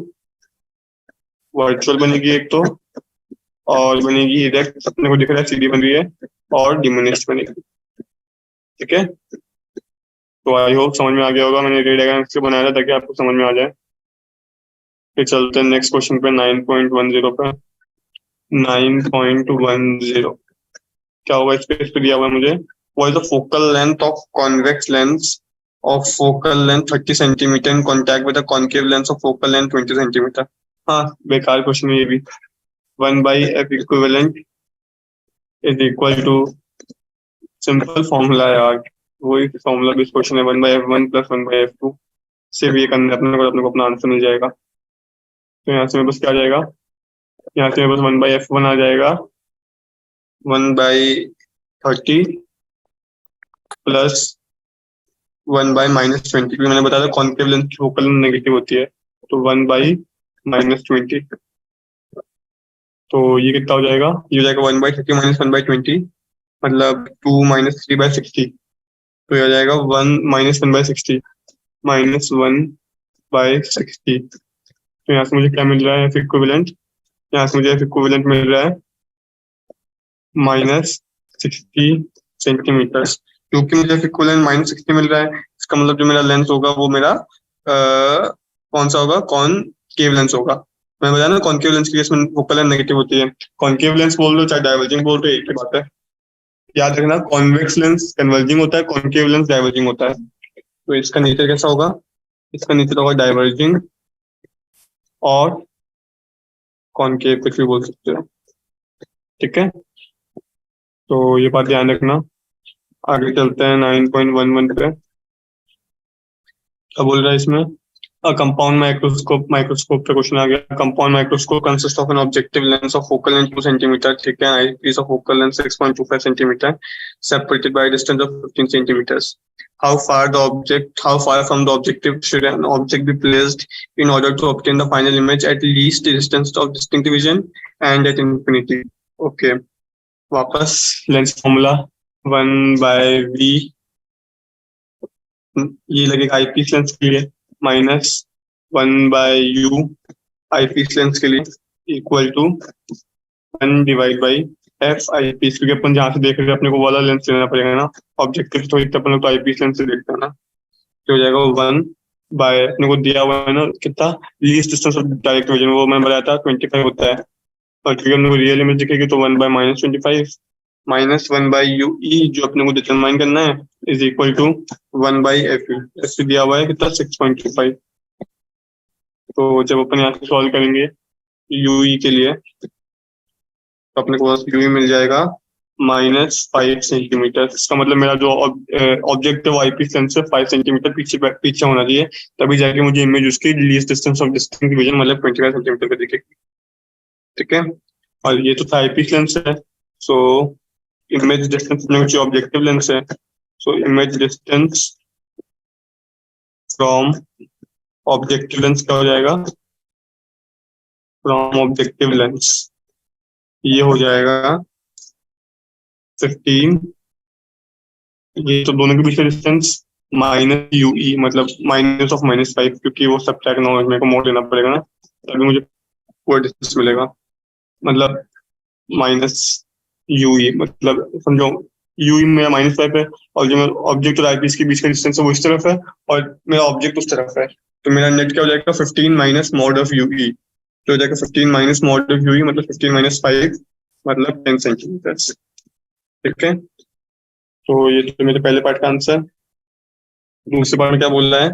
A: वर्चुअल बनेगी एक तो, और बनेगी इरेक्ट, अपने को दिख रहा है सीधी बन रही है, और डिमिनिश्ड बनेगी, ठीक है। तो आई होप समझ में आ गया होगा, मैंने रे डायग्राम से बनाया था ताकि आपको समझ में आ जाए। फिर चलते हैं नेक्स्ट क्वेश्चन पे, 9.10 पे। 9.10 क्या होगा, इस पे दिया हुआ है मुझे, what is the focal length of convex lens of focal length 30 centimetre in contact with the concave lens of focal length 20 centimetre. हाँ, बेकार क्वेश्चन है ये भी। 1/f equivalent is equal to, simple formula है यार, वही फॉर्मूला भी question है, 1/f1 + 1/f2 से भी ये करना है अपने को अपना आंसर मिल जाएगा। तो यहाँ से मेरे पास क्या आ जाएगा, यहाँ से मेरे पास 1/f1 आ जाएगा, 1/30 प्लस 1/-20, क्योंकि मैंने बताया था concave lens focal length negative होती है, तो 1/-20। तो ये कितना हो जाएगा, ये हो जाएगा 1/30 - 1/20, मतलब 2 - 3/60, तो ये हो जाएगा 1 - 1/60 -1/60। तो यहाँ से मुझे क्या मिल रहा है, एफ इक्विवेलेंट, यहाँ से मुझे एफ इक्विवेलेंट मिल रहा है -60 सेंटीमीटर, क्योंकि मुझे एफ इक्विवेलेंट -60 मिल रहा है, इसका मतलब जो मेरा लेंस होगा वो मेरा कौन सा होगा, कॉनकेव लेंस होगा। मैं बताया ना कॉनकेव लेंस के केस में फोकल लेंथ नेगेटिव होती है, कॉनकेव लेंस बोल रहे हो चाहे डाइवर्जिंग बोल रहे हो, एक ही बात है। याद रखना, कॉन्वेक्स लेंस कन्वर्जिंग होता है, कॉनकेव लेंस डाइवर्जिंग होता है। तो इसका नेचर कैसा होगा, इसका नेचर होगा डाइवर्जिंग और कॉनकेव, कुछ भी बोल सकते हो, ठीक है। तो ये बात ध्यान रखना। आगे चलते हैं 9.11 पे। क्या बोल रहा है इसमें, A compound microscope पे क्वेश्चन आ गया। Compound microscope consists of an objective lens of focal length 2 centimeter thick and eyepiece of focal length 6.25 centimeter separated by a distance of 15 centimeters. How far from the objective should an object be placed in order to obtain the final image at least a distance of distinct vision and at infinity? Okay, वापस lens formula 1/v, ये लगेगा eyepiece lens के लिए, -1/u eyepiece lens के लिए, equal to 1/f eyepiece, क्योंकि अपन जहाँ से देख रहे हैं अपने को वाला लेंस लेना पड़ेगा ना, ऑब्जेक्टिव तो इतना अपन लोग तो आईपीस लेंस से देखते हैं ना, तो हो जाएगा 1 अपने को दिया हुआ है ना कितना, least distance of direct vision, वो मैंने बताया था 25 होता है, और क्योंकि अपने को रियल इमेज दिखेगी तो 1/-25 -1/ue जो अपने को डिटरमाइन करना है, इज इक्वल टू 1/fe, ऐसे दिया हुआ है कितना 6.25। तो जब अपन यहाँ से सॉल्व करेंगे यूई के लिए, तो अपने को यूई मिल जाएगा -5 सेंटीमीटर। इसका मतलब मेरा जो ऑब्जेक्ट है वो आईपीस लेंस से 5 सेंटीमीटर पीछे होना चाहिए, तभी जाके मुझे इमेज उसकी least distance of distinct vision मतलब 25 सेंटीमीटर पे दिखेगी, ठीक है। और ये तो था आईपीस लेंस है, सो इमेज डिस्टेंस अपने को ऑब्जेक्टिव लेंस है, so image distance from objective lens क्या हो जाएगा, फ्रॉम ऑब्जेक्टिव लेंस ये हो जाएगा 15, ये तो दोनों के बीच का डिस्टेंस माइनस यूई, मतलब माइनस ऑफ -5, क्योंकि वो सब ट्रैक ना हो, मेरे को मोड लेना पड़ेगा ना, तभी मुझे वो डिस्टेंस मिलेगा। मतलब माइनस यूई, मतलब समझो यूई मेरा -5 है, और जो मेरा ऑब्जेक्ट और आईपीस के बीच का डिस्टेंस है वो इस तरफ है, और मेरा ऑब्जेक्ट उस तरफ है, तो मेरा नेट क्या हो जाएगा 15 माइनस मॉड ऑफ यूई, तो हो जाएगा 15 माइनस मॉड ऑफ यूई मतलब 15 माइनस 5 मतलब 10 सेंटीमीटर। ठीक है, तो ये तो मेरे पहले पार्ट का आंसर। दूसरे पार्ट में क्या बोल रहा है,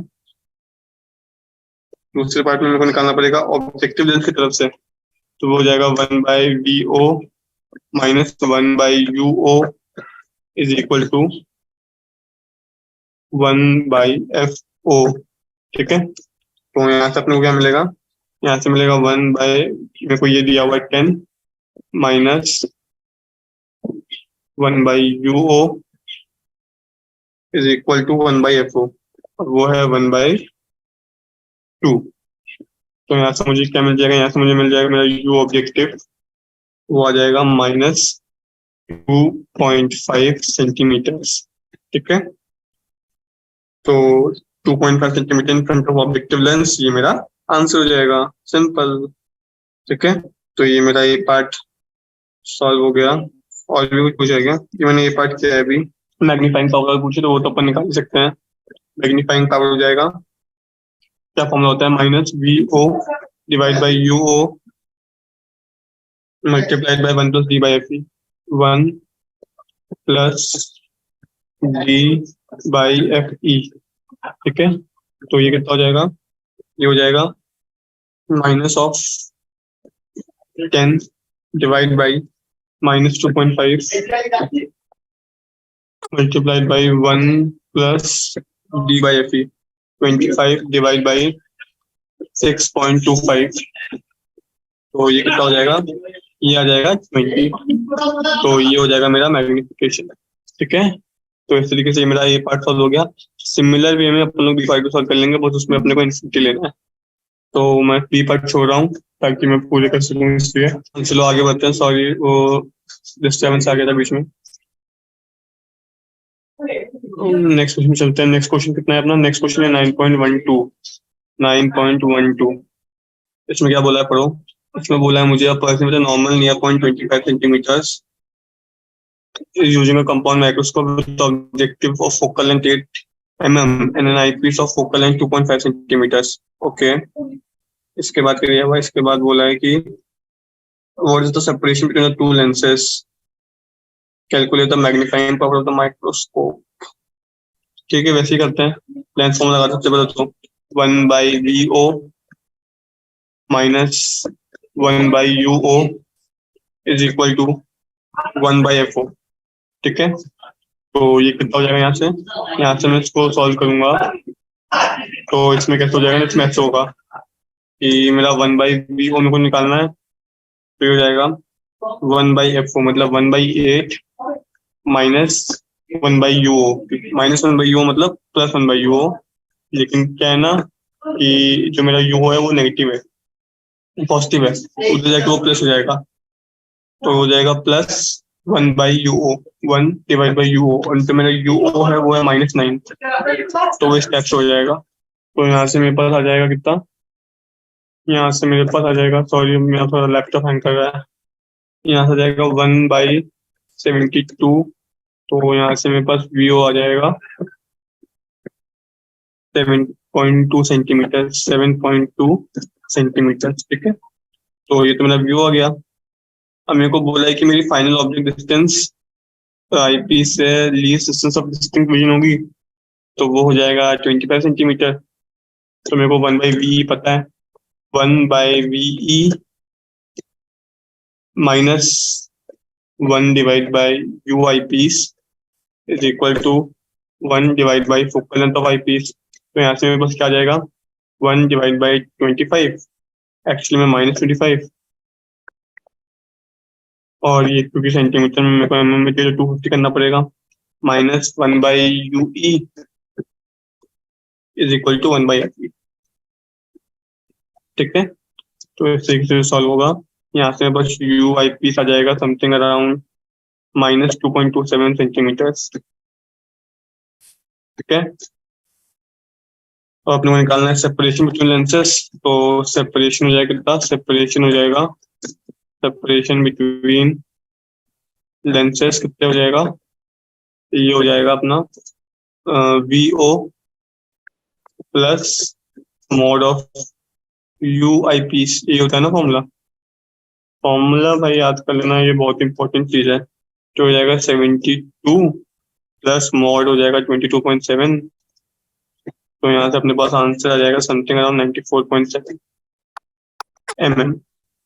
A: दूसरे पार्ट में मेरे को निकालना पड़ेगा ऑब्जेक्टिव लेंस की तरफ से, तो वो हो जाएगा 1/VO minus 1/UO is equal to 1/FO। ठीक है, तो यहाँ से अपने को क्या मिलेगा, यहाँ से मिलेगा मेरे को ये दिया हुआ है 10 minus 1/UO is equal to 1/FO, और वो है 1/2। तो यहाँ से मुझे क्या मिल जाएगा, यहाँ से मुझे मिल जाएगा मेरा यू ऑब्जेक्टिव, वो आ जाएगा -2.5 सेंटीमीटर। ठीक है, तो 2.5 centimetre in front of objective lens, ये मेरा आंसर हो जाएगा, सिंपल। ठीक है, तो ये मेरा ये पार्ट सॉल्व हो गया। और भी कुछ पूछा गया, ये मैंने ये पार्ट किया है अभी। मैग्नीफाइंग पावर पूछे तो वो तो अपन निकाल सकते हैं। मैग्नीफाइंग पावर हो जाएगा, क्या फॉर्मूला होता है, -VO divide by UO multiplied by 1 + D/FE, 1 + D/FE। ठीक है, तो ये कितना हो जाएगा, ये हो जाएगा -10 divide by -2.5 multiplied by 1 + D/FE, 25 divide by 6.25, तो ये कितना हो जाएगा, ये आ जाएगा 20। तो ये हो जाएगा मेरा मैग्निफिकेशन। ठीक है, तो इस तरीके से मेरा ये पार्ट सॉल्व हो गया। सिमिलर वे में अपन लोग बी पार्ट को सॉल्व कर लेंगे, बस उसमें अपने को इन्फिनिटी लेना है, तो मैं बी पार्ट छोड़ रहा हूँ ताकि मैं पूरे कर सकूँ, इसलिए चलो आगे बढ़ते हैं। सॉरी, वो डिस्टर्बेंस आ गया था बीच में। नेक्स्ट क्वेश्चन चलते हैं। नेक्स्ट क्वेश्चन कितना है अपना, नेक्स्ट क्वेश्चन है 9.12। 9.12 इसमें क्या बोला है, पढ़ो। इसमें बोला है मुझे person with normal near point 25 centimetres using a compound microscope with objective of focal length 8 mm and an eyepiece of focal length 2.5 centimeters. Okay. इसके बाद क्या हुआ, इसके बाद बोला है कि what is the separation between the two lenses, calculate the magnifying power of the microscope. ठीक है, वैसे ही करते हैं। लेंस फॉर्मूला लगा, सबसे पहले तो 1/VO minus 1/UO is equal to 1/FO। ठीक है, तो ये कितना हो जाएगा, यहाँ से मैं इसको सॉल्व करूंगा, तो इसमें कैसे हो जाएगा, इसमें ऐसे होगा कि मेरा 1/VO मेरे को निकालना है, तो ये हो जाएगा 1/FO मतलब 1/8 माइनस 1/UO, -1/UO मतलब +1/UO, लेकिन क्या है ना कि जो मेरा UO है वो नेगेटिव है, पॉजिटिव है, उधर जाके वो प्लस हो जाएगा, तो हो जाएगा +1/UO, 1/UO, और जो मेरा UO है वो है -9, तो वो इस टाइप से हो जाएगा। तो यहाँ से मेरे पास आ जाएगा कितना, यहाँ से मेरे पास आ जाएगा, सॉरी मेरा थोड़ा लैपटॉप हैंग कर रहा है, यहाँ से आ जाएगा 1/72, तो यहाँ से मेरे पास VO आ जाएगा 7.2 सेंटीमीटर, 7.2 सेंटीमीटर। ठीक है, तो ये तो मेरा VO आ गया। अब मेरे को बोला है कि मेरी फाइनल ऑब्जेक्ट डिस्टेंस आईपी से least distance of distinct vision होगी, तो वो हो जाएगा 25 सेंटीमीटर। तो मेरे को 1/VE पता है, 1/VE minus 1 divide by u eyepiece is equal to 1 divide by focal length of eyepiece. तो यहाँ से मेरे पास क्या आ जाएगा, 1 डिवाइड बाई 25, एक्चुअली में -25, और ये क्योंकि सेंटीमीटर में मेरे को mm में 250 करना पड़ेगा, minus 1/UE is equal to 1/FE। ठीक है, तो इस तरीके से सॉल्व होगा। यहाँ से बस यू आई पीस आ जाएगा समथिंग अराउंड -2.27 सेंटीमीटर। ठीक है, और अपने को निकालना है सेपरेशन बिटवीन लेंसेस। तो सेपरेशन हो जाएगा कितना, सेपरेशन हो जाएगा, सेपरेशन बिटवीन लेंसेस कितने हो जाएगा, ये हो जाएगा अपना VO plus mod of u eyepiece, ये होता है ना फॉर्मूला। फॉर्मूला भाई याद कर लेना, ये बहुत इंपॉर्टेंट चीज है। तो हो जाएगा 72 प्लस मॉड हो जाएगा 22.7। तो यहाँ से अपने पास आंसर आ जाएगा समथिंग अराउंड 94.7 mm।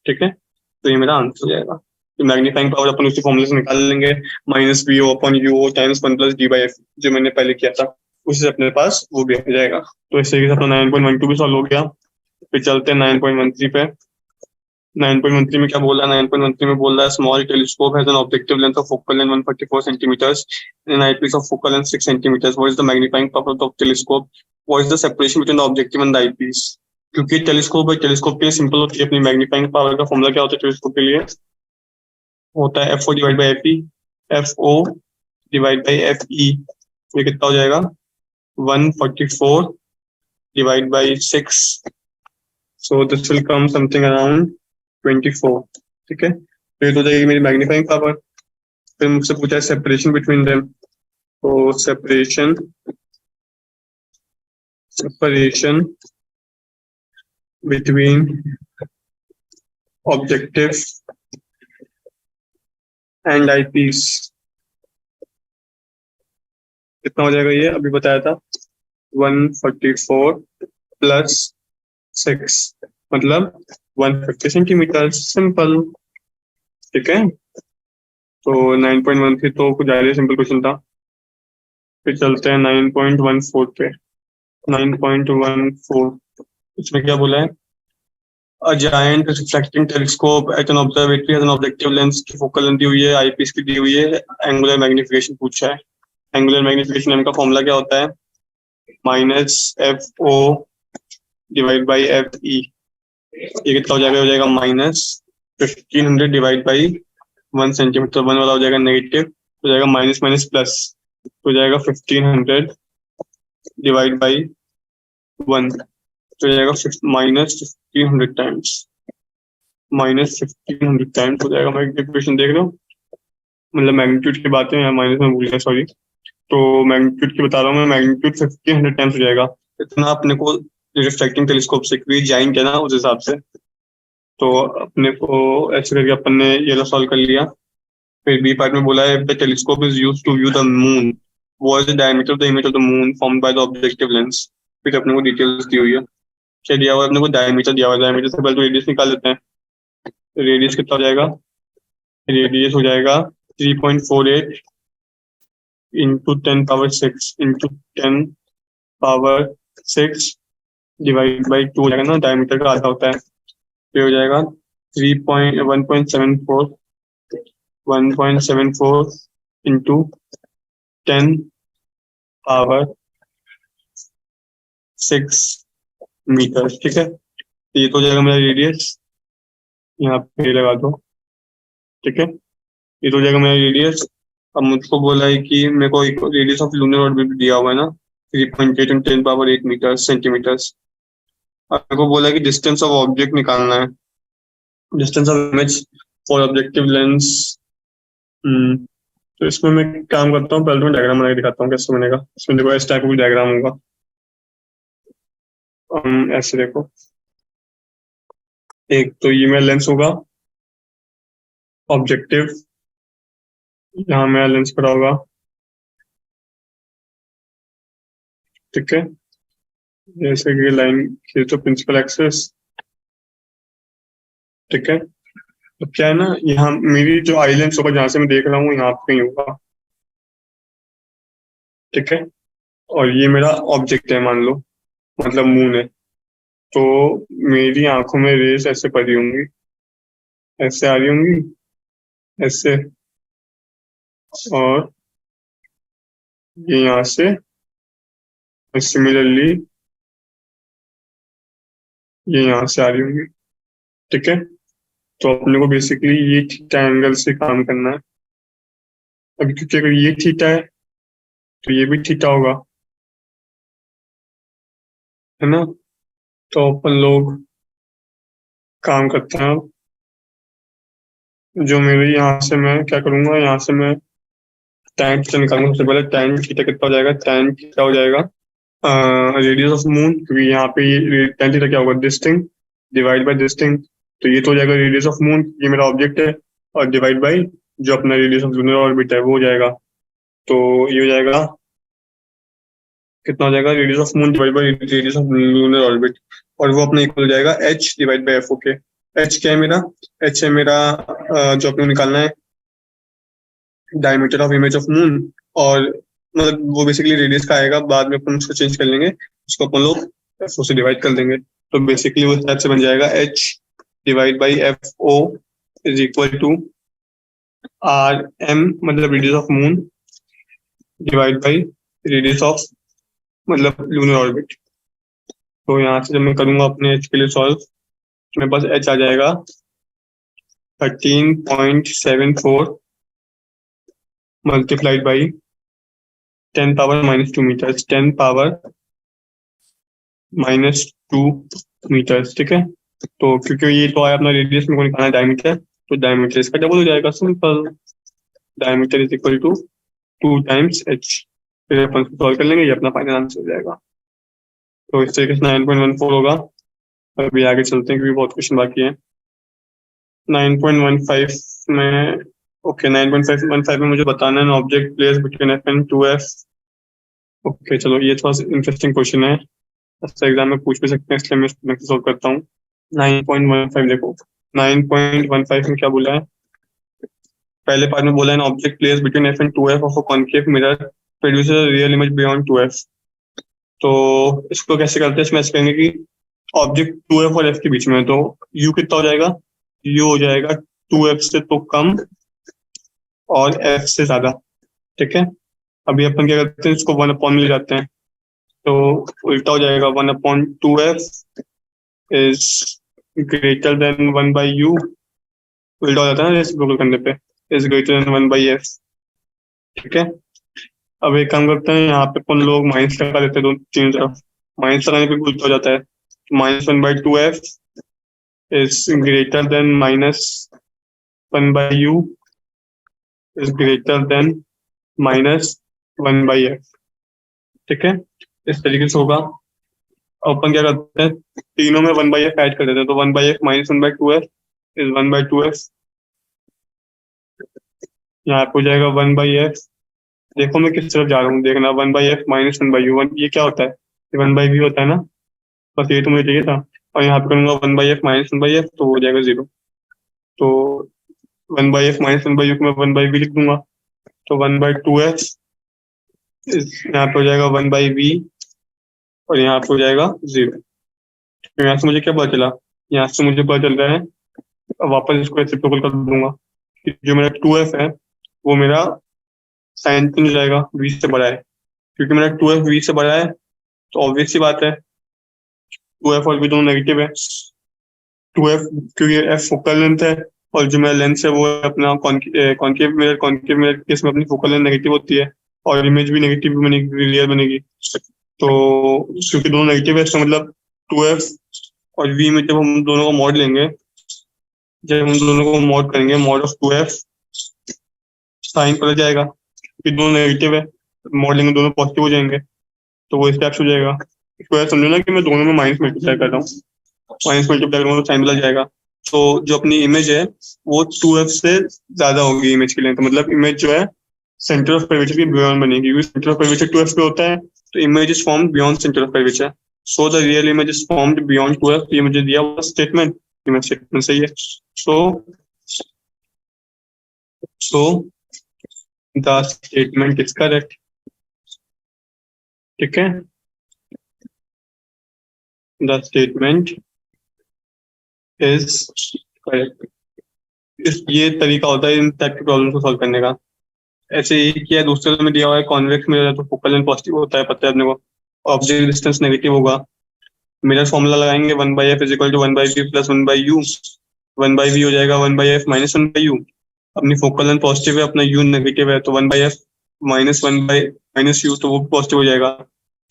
A: ठीक है, तो ये मेरा आंसर हो जाएगा। तो मैग्नीफाइंग पावर अपन उसी फॉर्मूले से निकाल लेंगे, -VO upon UO times 1+D/F, जो मैंने पहले किया था उसी से अपने पास वो भी आ जाएगा। तो इस तरीके से अपना 9.12 भी सॉल्व हो गया। फिर चलते हैं 9.13 पे। 9.13 में क्या बोल रहा है, 9.13 में बोल रहा है small telescope has an objective length of focal length 144 centimetres and eyepiece of focal length 6 centimetres. What is the magnifying power of telescope, what is the separation between the objective and the eyepiece. क्योंकि telescope है, telescope के लिए simple होती है अपनी magnifying power का formula क्या होता है टेलीस्कोप के लिए, होता है FO divide by FE, FO divide by FE। ये कितना हो जाएगा, 144 divide by 6, so this will come something around 24। ठीक है, तो ये तो हो जाएगी मेरी मैग्नीफाइंग पावर। फिर मुझसे पूछा है सेपरेशन बिटवीन देम, तो separation between objective and eyepiece कितना हो जाएगा, ये अभी बताया था 144 प्लस 6 मतलब 150 सेंटीमीटर, सिंपल। ठीक है, तो 9.13 तो कुछ ज्यादा सिंपल क्वेश्चन था। फिर चलते हैं 9.14 पे। 9.14 इसमें क्या बोला है, A giant reflecting telescope at an observatory has an objective lens की फोकल लेंथ दी हुई है, आईपीस की दी हुई है, एंगुलर मैग्निफिकेशन पूछा है। एंगुलर मैग्निफिकेशन एम का फॉर्मूला क्या होता है, -FO डिवाइड बाई FE। ये कितना हो जाएगा -1500 डिवाइड बाई 1 सेंटीमीटर, 1 वाला हो जाएगा नेगेटिव, हो जाएगा माइनस माइनस प्लस, हो जाएगा 1500 डिवाइड बाई 1, तो हो जाएगा -1500 टाइम्स, -1500 टाइम्स हो जाएगा। मैं इक्वेशन देख रहा हूँ, मतलब मैग्नीट्यूड की बातें हैं, माइनस में भूल गया सॉरी। तो मैग्नीट्यूड की बता रहा हूँ मैं, मैग्नीट्यूड 1500 टाइम्स हो जाएगा। इतना अपने को रिफ्रैक्टिंग टेलीस्कोप से क्योंकि जाइंट है ना उस हिसाब से, तो अपने को ऐसे करके अपन ने ये सॉल्व कर लिया। फिर बी पार्ट में बोला है the telescope is used to view the moon, what is the diameter of the image of the moon formed by the objective lens. फिर अपने को डिटेल्स दी हुई है, क्या दिया हुआ है अपने को, डायमीटर दिया हुआ है। डायमीटर से पहले तो रेडियस निकाल लेते हैं। रेडियस कितना हो जाएगा, रेडियस हो जाएगा 3.48 into 10 power 6 into 10 power 6 divide by 2 हो जाएगा ना, डायमीटर का आधा होता है। ये हो जाएगा 1.74 इंटू 10 पावर 6 मीटर। ठीक है, तो ये तो हो जाएगा मेरा रेडियस, यहाँ पे लगा दो। ठीक है, ये तो हो जाएगा मेरा रेडियस। अब मुझको बोला है कि मेरे को एक रेडियस ऑफ लूनर ऑर्बिट भी दिया हुआ है ना, 3.8 इंटू 10 पावर 8 सेंटीमीटर्स। अब मेरे को बोला है कि डिस्टेंस ऑफ ऑब्जेक्ट निकालना है, distance of image for objective lens. तो इसमें मैं काम करता हूँ, पहले तो मैं डायग्राम बना के दिखाता हूँ कैसे बनेगा। इसमें देखो इस टाइप का डायग्राम होगा, ऐसे देखो, एक तो ये मेरा लेंस होगा ऑब्जेक्टिव, यहाँ मेरा लेंस पड़ा होगा। ठीक है, जैसे कि लाइन खींचो प्रिंसिपल एक्सेस। ठीक है, तो क्या है ना, यहाँ मेरी जो आई लेंस होगा जहां से मैं देख रहा हूँ यहाँ पे कहीं होगा। ठीक है, और ये मेरा ऑब्जेक्ट है मान लो, मतलब मून है। तो मेरी आंखों में रेस ऐसे पड़ी होंगी, ऐसे आ रही होंगी, ऐसे, और ये यहाँ से, सिमिलरली ये यहाँ से आ रही होंगी। ठीक है, तो अपने को बेसिकली ये थीटा एंगल से काम करना है। अभी क्योंकि अगर ये थीटा है तो ये भी थीटा होगा, है ना। तो अपन लोग काम करते हैं। जो मेरे यहाँ से मैं क्या करूंगा, यहाँ से मैं टैन थीटा निकालूंगा। सबसे पहले टैन थीटा कितना हो जाएगा, टैन थीटा हो जाएगा रेडियस ऑफ मून, क्योंकि यहाँ पे ये टैन थीटा क्या होगा, this thing divide by this thing. तो ये तो हो जाएगा रेडियस ऑफ मून, ये मेरा ऑब्जेक्ट है, और डिवाइड बाई जो अपना रेडियस ऑफ लूनर ऑर्बिट है वो हो जाएगा। तो ये हो जाएगा, कितना हो जाएगा, radius of moon divide by radius of lunar orbit, और वो अपना इक्वल हो जाएगा H divide by F. Okay, H क्या है मेरा, एच है मेरा जो अपने को निकालना है diameter of image of moon, और मतलब वो बेसिकली रेडियस का आएगा, बाद में अपन उसको चेंज कर लेंगे, उसको अपन लोग एफ ओ से डिवाइड कर देंगे। तो बेसिकली वो इस टाइप से बन जाएगा H divide by F O is equal to R M, मतलब radius of moon divide by radius of मतलब लूनर ऑर्बिट। तो यहाँ से जब मैं करूंगा अपने एच के लिए सॉल्व, तो मेरे पास एच आ जाएगा 13.74 मल्टीप्लाइड बाई 10⁻⁻² मीटर्स, 10⁻⁻²मीटर्स। ठीक है, तो क्योंकि ये तो आया अपना रेडियस, मेरे को निकालना है डायमीटर, तो डायमीटर इसका डबल हो जाएगा, simple. Diameter is equal to 2 times h. फिर अपन सॉल्व कर लेंगे, ये अपना फाइनल आंसर हो जाएगा। तो इस तरीके से 9.14 होगा। अभी आगे चलते हैं क्योंकि बहुत क्वेश्चन बाकी है। 9.15 में, ओके 9.515 में मुझे बताना है object place between F and 2f। Okay चलो, ये थोड़ा इंटरेस्टिंग क्वेश्चन है, अच्छा एग्जाम में पूछ भी सकते हैं, इसलिए मैं इसको सॉल्व करता हूँ। 9.15 देखो, 9.15 में क्या बोला है, पहले पार्ट में बोला है object place between F and 2f of a concave mirror produces real image beyond 2f। तो इसको कैसे करते हैं, इसमें ऐसे कहेंगे कि ऑब्जेक्ट 2f और f के बीच में है, तो u कितना हो जाएगा, u हो जाएगा 2f से तो कम और f से ज्यादा। ठीक है, अभी अपन क्या करते हैं, इसको 1 अपॉन में ले जाते हैं, तो उल्टा हो जाएगा, 1/2f is greater than 1/u। उल्टा हो जाता है ना रेसिप्रोकल करने पे, इज ग्रेटर देन 1/f। ठीक है, अब एक काम करते हैं, यहाँ पे अपन लोग माइनस लगा देते हैं, दो तीन तरफ माइनस लगाने पे उल्टा हो जाता है। -1/2f is greater than -1/u is greater than -1/f। ठीक है, इस तरीके से होगा। अब अपन क्या करते हैं, तीनों में 1/f ऐड कर देते हैं, तो 1/f -1/2f इज 1/2f। यहाँ पे हो जाएगा 1/f, देखो मैं किस तरफ जा रहा हूँ, देखना 1/f -1/u, ये क्या होता है, ये 1/v होता है ना, बस ये तो मुझे चाहिए था। और यहाँ पे करूंगा 1/f -1/f, तो हो जाएगा 0। तो 1/f -1/u को मैं 1/v लिख दूंगा, तो 1/2f यहाँ पे हो जाएगा 1/v, और यहाँ पे हो जाएगा 0। तो यहाँ से मुझे क्या पता चला, यहाँ से मुझे पता चल रहा है, अब वापस इसको रेसिप्रोकल कर दूंगा कि जो मेरा 2f है वो मेरा साइन चेंज हो जाएगा, v से बड़ा है, क्योंकि मेरा 2f v से बड़ा है, तो ऑब्वियस सी बात है 2f और v दोनों नेगेटिव है। 2f क्योंकि f फोकल लेंथ है, और जो मेरा लेंस है वो अपना कॉन्केव मिरर केस में अपनी फोकल लेंथ नेगेटिव होती है, और इमेज भी नेगेटिव बनेगी, रियल बनेगी। तो क्योंकि दोनों नेगेटिव है, इसका मतलब 2f और v में जब हम दोनों को मॉड लेंगे, जब हम दोनों को मॉड करेंगे, मॉड ऑफ 2f साइन पलट जाएगा, क्योंकि दोनों नेगेटिव है, मॉड लेंगे दोनों पॉजिटिव हो जाएंगे, तो वो स्टेप्स हो जाएगा। इसको ऐसा समझो ना कि मैं दोनों में माइनस मल्टीप्लाई कर रहा हूँ, माइनस मल्टीप्लाई करूंगा तो साइन बदल जाएगा। तो जो अपनी इमेज है वो 2f से ज्यादा होगी इमेज की लेंथ, मतलब इमेज जो है सेंटर ऑफ कर्वेचर के बियॉन्ड बनेगी, क्योंकि सेंटर ऑफ कर्वेचर 2f पे होता है, तो image is formed beyond centre of curvature, so the real image is formed beyond 2f। ये मुझे दिया हुआ स्टेटमेंट, ये स्टेटमेंट सही है। So so the statement is correct. ठीक है, द स्टेटमेंट इज करेक्ट। ये तरीका होता है इन टाइप की प्रॉब्लम को सॉल्व करने का। ऐसे ही किया है। दूसरे में दिया हुआ है कॉन्वेक्स मिरर है तो फोकल लेंथ पॉजिटिव होता है, पता है अपने को। ऑब्जेक्ट डिस्टेंस नेगेटिव होगा। मिरर फॉर्मूला लगाएंगे 1/f is equal to 1/v plus 1/u। 1/v हो जाएगा 1/f माइनस 1/u। अपनी फोकल लेंथ पॉजिटिव है, अपना u नेगेटिव है, तो 1/f माइनस 1/u तो वो पॉजिटिव हो जाएगा।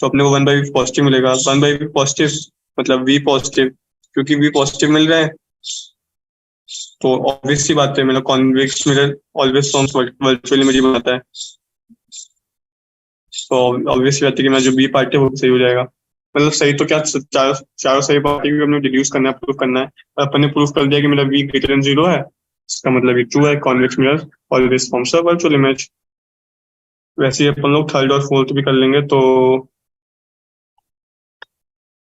A: तो अपने को 1/v पॉजिटिव मिलेगा। 1/v पॉजिटिव मतलब v पॉजिटिव, क्योंकि v पॉजिटिव मिल रहा है तो ऑब्वियस सी बात है, मतलब convex mirror always forms virtual image बनाता है। तो ऑब्वियस बात है कि मेरा जो बी पार्ट है वो सही हो जाएगा। मतलब सही तो क्या, चारों सही पार्टी भी हमने डिड्यूस करना है, प्रूफ करना है। और अपन ने प्रूफ कर दिया कि मेरा वी ग्रेटर देन 0 है, इसका मतलब ये ट्रू है, convex mirror always forms a virtual image. वैसे ही अपन लोग थर्ड और फोर्थ भी कर लेंगे, तो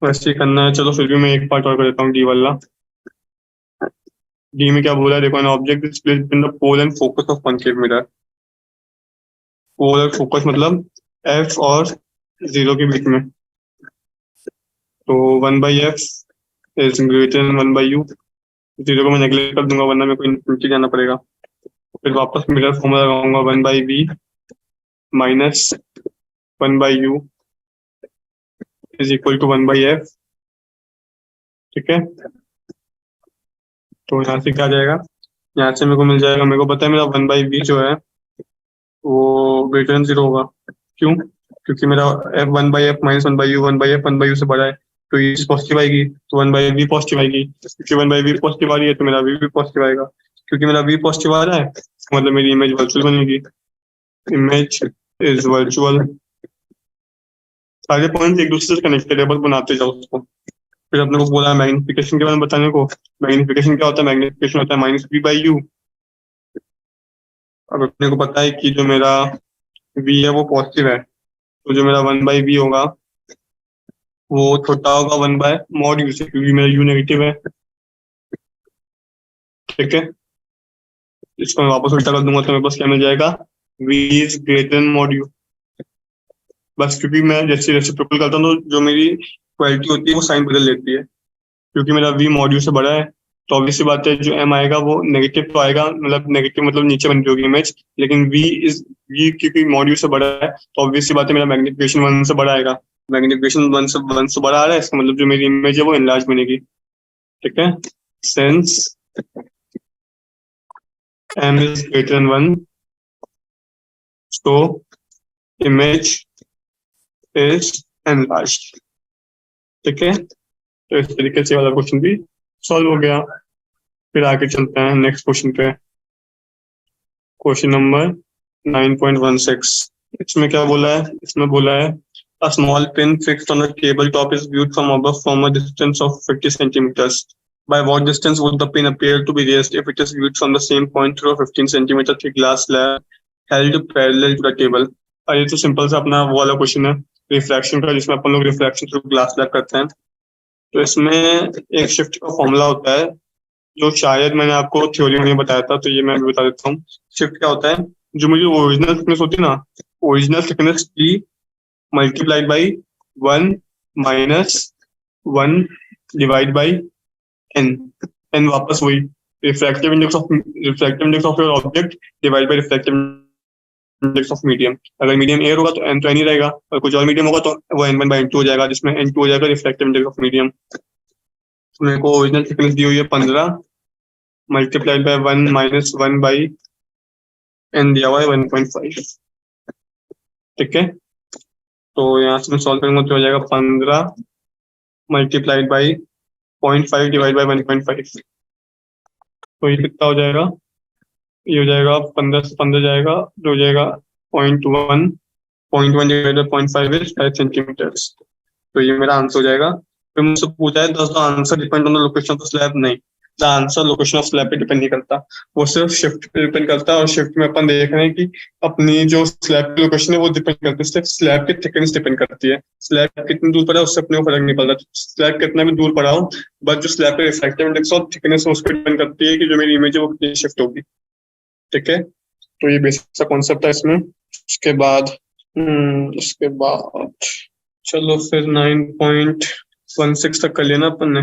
A: वैसे ही करना है। चलो फिर भी मैं एक पार्ट और कर देता हूँ, डी वाला। डी में क्या बोला है देखो, an object is placed between the pole and focus of concave mirror. Pole और फोकस मतलब एफ और 0 के बीच में। तो 1/f is greater than 1/u। 0 को मैं नेगलेक्ट कर दूंगा वरना मेरे को नीचे जाना पड़ेगा। फिर वापस मिरर फॉर्मूला लगाऊंगा 1/v minus 1/u is equal to 1/f। ठीक है, तो यहाँ से क्या आ जाएगा, यहाँ से मेरे को मिल जाएगा, मेरे को पता है मेरा 1/v जो है वो ग्रेटर देन 0 होगा। क्यों? क्योंकि मेरा f 1/f minus 1/u 1/f 1/u से बड़ा है, तो ये पॉजिटिव आएगी, तो 1/v पॉजिटिव आएगी। क्योंकि 1/v पॉजिटिव आ रही है तो मेरा v भी पॉजिटिव आएगा। क्योंकि मेरा v पॉजिटिव आ रहा है मतलब मेरी इमेज वर्चुअल बनेगी। Image is virtual. सारे पॉइंट एक दूसरे से कनेक्टेड है, बस बनाते जाओ उसको। फिर अपने को बोला मैग्निफिकेशन के बारे में बताने को। मैग्निफिकेशन क्या होता है? मैग्निफिकेशन होता है -v/u। अब अपने को पता है कि जो मेरा v है वो पॉजिटिव है, तो जो मेरा 1/v होगा वो छोटा होगा 1/mod u से, क्योंकि मेरा u नेगेटिव है। ठीक है, इसको मैं वापस उल्टा कर दूंगा तो मेरे पास क्या मिल जाएगा, v is greater than mod u। बस क्योंकि मैं जैसे रेसिप्रोकल करता हूँ तो जो मेरी क्वालिटी होती है वो साइन बदल लेती है। क्योंकि मेरा v mod u से बड़ा है तो ऑब्वियसली बात है जो m आएगा वो नेगेटिव तो आएगा, मतलब नेगेटिव मतलब नीचे बन रही होगी इमेज। लेकिन v क्योंकि mod u से बड़ा है तो ऑब्वियसली बात है मेरा मैग्निफिकेशन 1 से बड़ा आएगा। मैग्निफिकेशन 1 से बड़ा आ रहा है, इसका मतलब जो मेरी इमेज है वो इनलार्ज बनेगी। ठीक है, since m is greater than 1 so image is enlarged। ठीक है, तो इस तरीके से वाला क्वेश्चन भी सॉल्व हो गया। फिर आगे चलते हैं नेक्स्ट क्वेश्चन पे। Question number 9.16। इसमें क्या बोला है? इसमें बोला है a small pin fixed on a tabletop is viewed from above from a distance of 50 centimeters. By what distance would the pin appear to be raised if it is viewed from the same point through a 15 centimeter thick glass slab held parallel to the table? ये तो simple सा अपना वो वाला question है refraction का, जिसमें अपन लोग रिफ्रैक्शन थ्रू ग्लास स्लैब करते हैं। तो इसमें एक शिफ्ट का फॉर्मूला होता है जो शायद मैंने आपको थ्योरी में बताया था, तो ये मैं भी बता देता हूँ। शिफ्ट क्या होता है? जो मेरी ओरिजिनल थिकनेस होती है ना, ओरिजिनल थिकनेस की multiplied by 1 minus 1 divide by n. N वापस वही refractive index of your object divide by refractive index of medium. अगर मीडियम एयर होगा तो एन तो एन ही रहेगा, और कुछ और मीडियम होगा तो वो n1/n2 हो जाएगा, जिसमें n2 हो जाएगा रिफ्रैक्टिव इंडेक्स ऑफ मीडियम। मेरे को ओरिजिनल थिकनेस दी हुई है 15 multiplied by 1 minus 1 by n दिया हुआ है 1.5। ठीक है, तो यहाँ से मैं सॉल्व करूंगा तो हो जाएगा 15 मल्टीप्लाइड बाई 0.5 डिवाइड बाई 1.5। तो ये कितना हो जाएगा? ये हो जाएगा 15 से 15 जाएगा तो हो जाएगा 0.1। 0.1 डिवाइड बाई 0.5 इज 5 सेंटीमीटर्स। तो ये मेरा आंसर हो जाएगा। फिर मुझसे पूछा है does the answer depend on the location of the slab? नहीं, the answer location of slab पे डिपेंड नहीं करता, वो सिर्फ शिफ्ट पे डिपेंड करता है। और शिफ्ट में अपन देख रहे हैं कि अपनी जो स्लैब की लोकेशन है वो डिपेंड करती है, सिर्फ स्लैब की थिकनेस डिपेंड करती है। स्लैब कितनी दूर पड़ा है उससे अपने को फर्क नहीं पड़ता, स्लैब कितना भी दूर पड़ा हो, बट जो स्लैब पे रिफ्रैक्टिव इंडेक्स और थिकनेस है उस पर डिपेंड करती है कि जो मेरी इमेज है वो कितनी शिफ्ट होगी। ठीक है, तो ये बेसिक सा कॉन्सेप्ट है इसमें। उसके बाद चलो फिर 9.16 तक कर लेना अपन ने।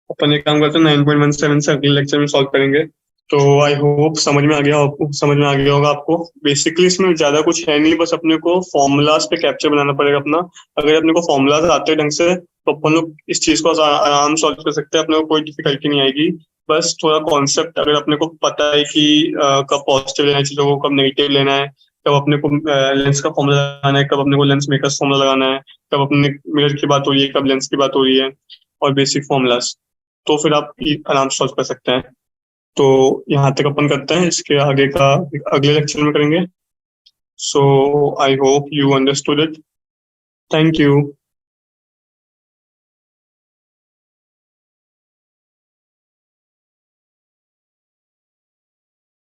A: अपन एक काम करते हैं 9.17 से अगले लेक्चर में सॉल्व करेंगे। तो आई होप समझ में आ गया होगा आपको। बेसिकली इसमें ज्यादा कुछ है नहीं, बस अपने को फॉर्मूलाज पे कैप्चर बनाना पड़ेगा अपना। अगर अपने को फॉर्मूलाज आते हैं ढंग से तो अपन लोग इस चीज को आराम सॉल्व कर सकते हैं, अपने को कोई डिफिकल्टी नहीं आएगी। बस थोड़ा कॉन्सेप्ट अगर अपने को पता है कि कब पॉजिटिव लेना है चीजों को, कब नेगेटिव लेना है, कब अपने को लेंस का फॉर्मूला लगाना है, कब अपने को लेंस मेकर्स फॉर्मूला लगाना है, कब अपने मिरर की बात हो रही है, कब लेंस की बात हो रही है, और बेसिक फॉर्मूलाज, तो फिर आप आराम से सॉल्व कर सकते हैं। तो यहाँ तक अपन करते हैं, इसके आगे का अगले लेक्चर में करेंगे। So I hope you understood it. Thank you.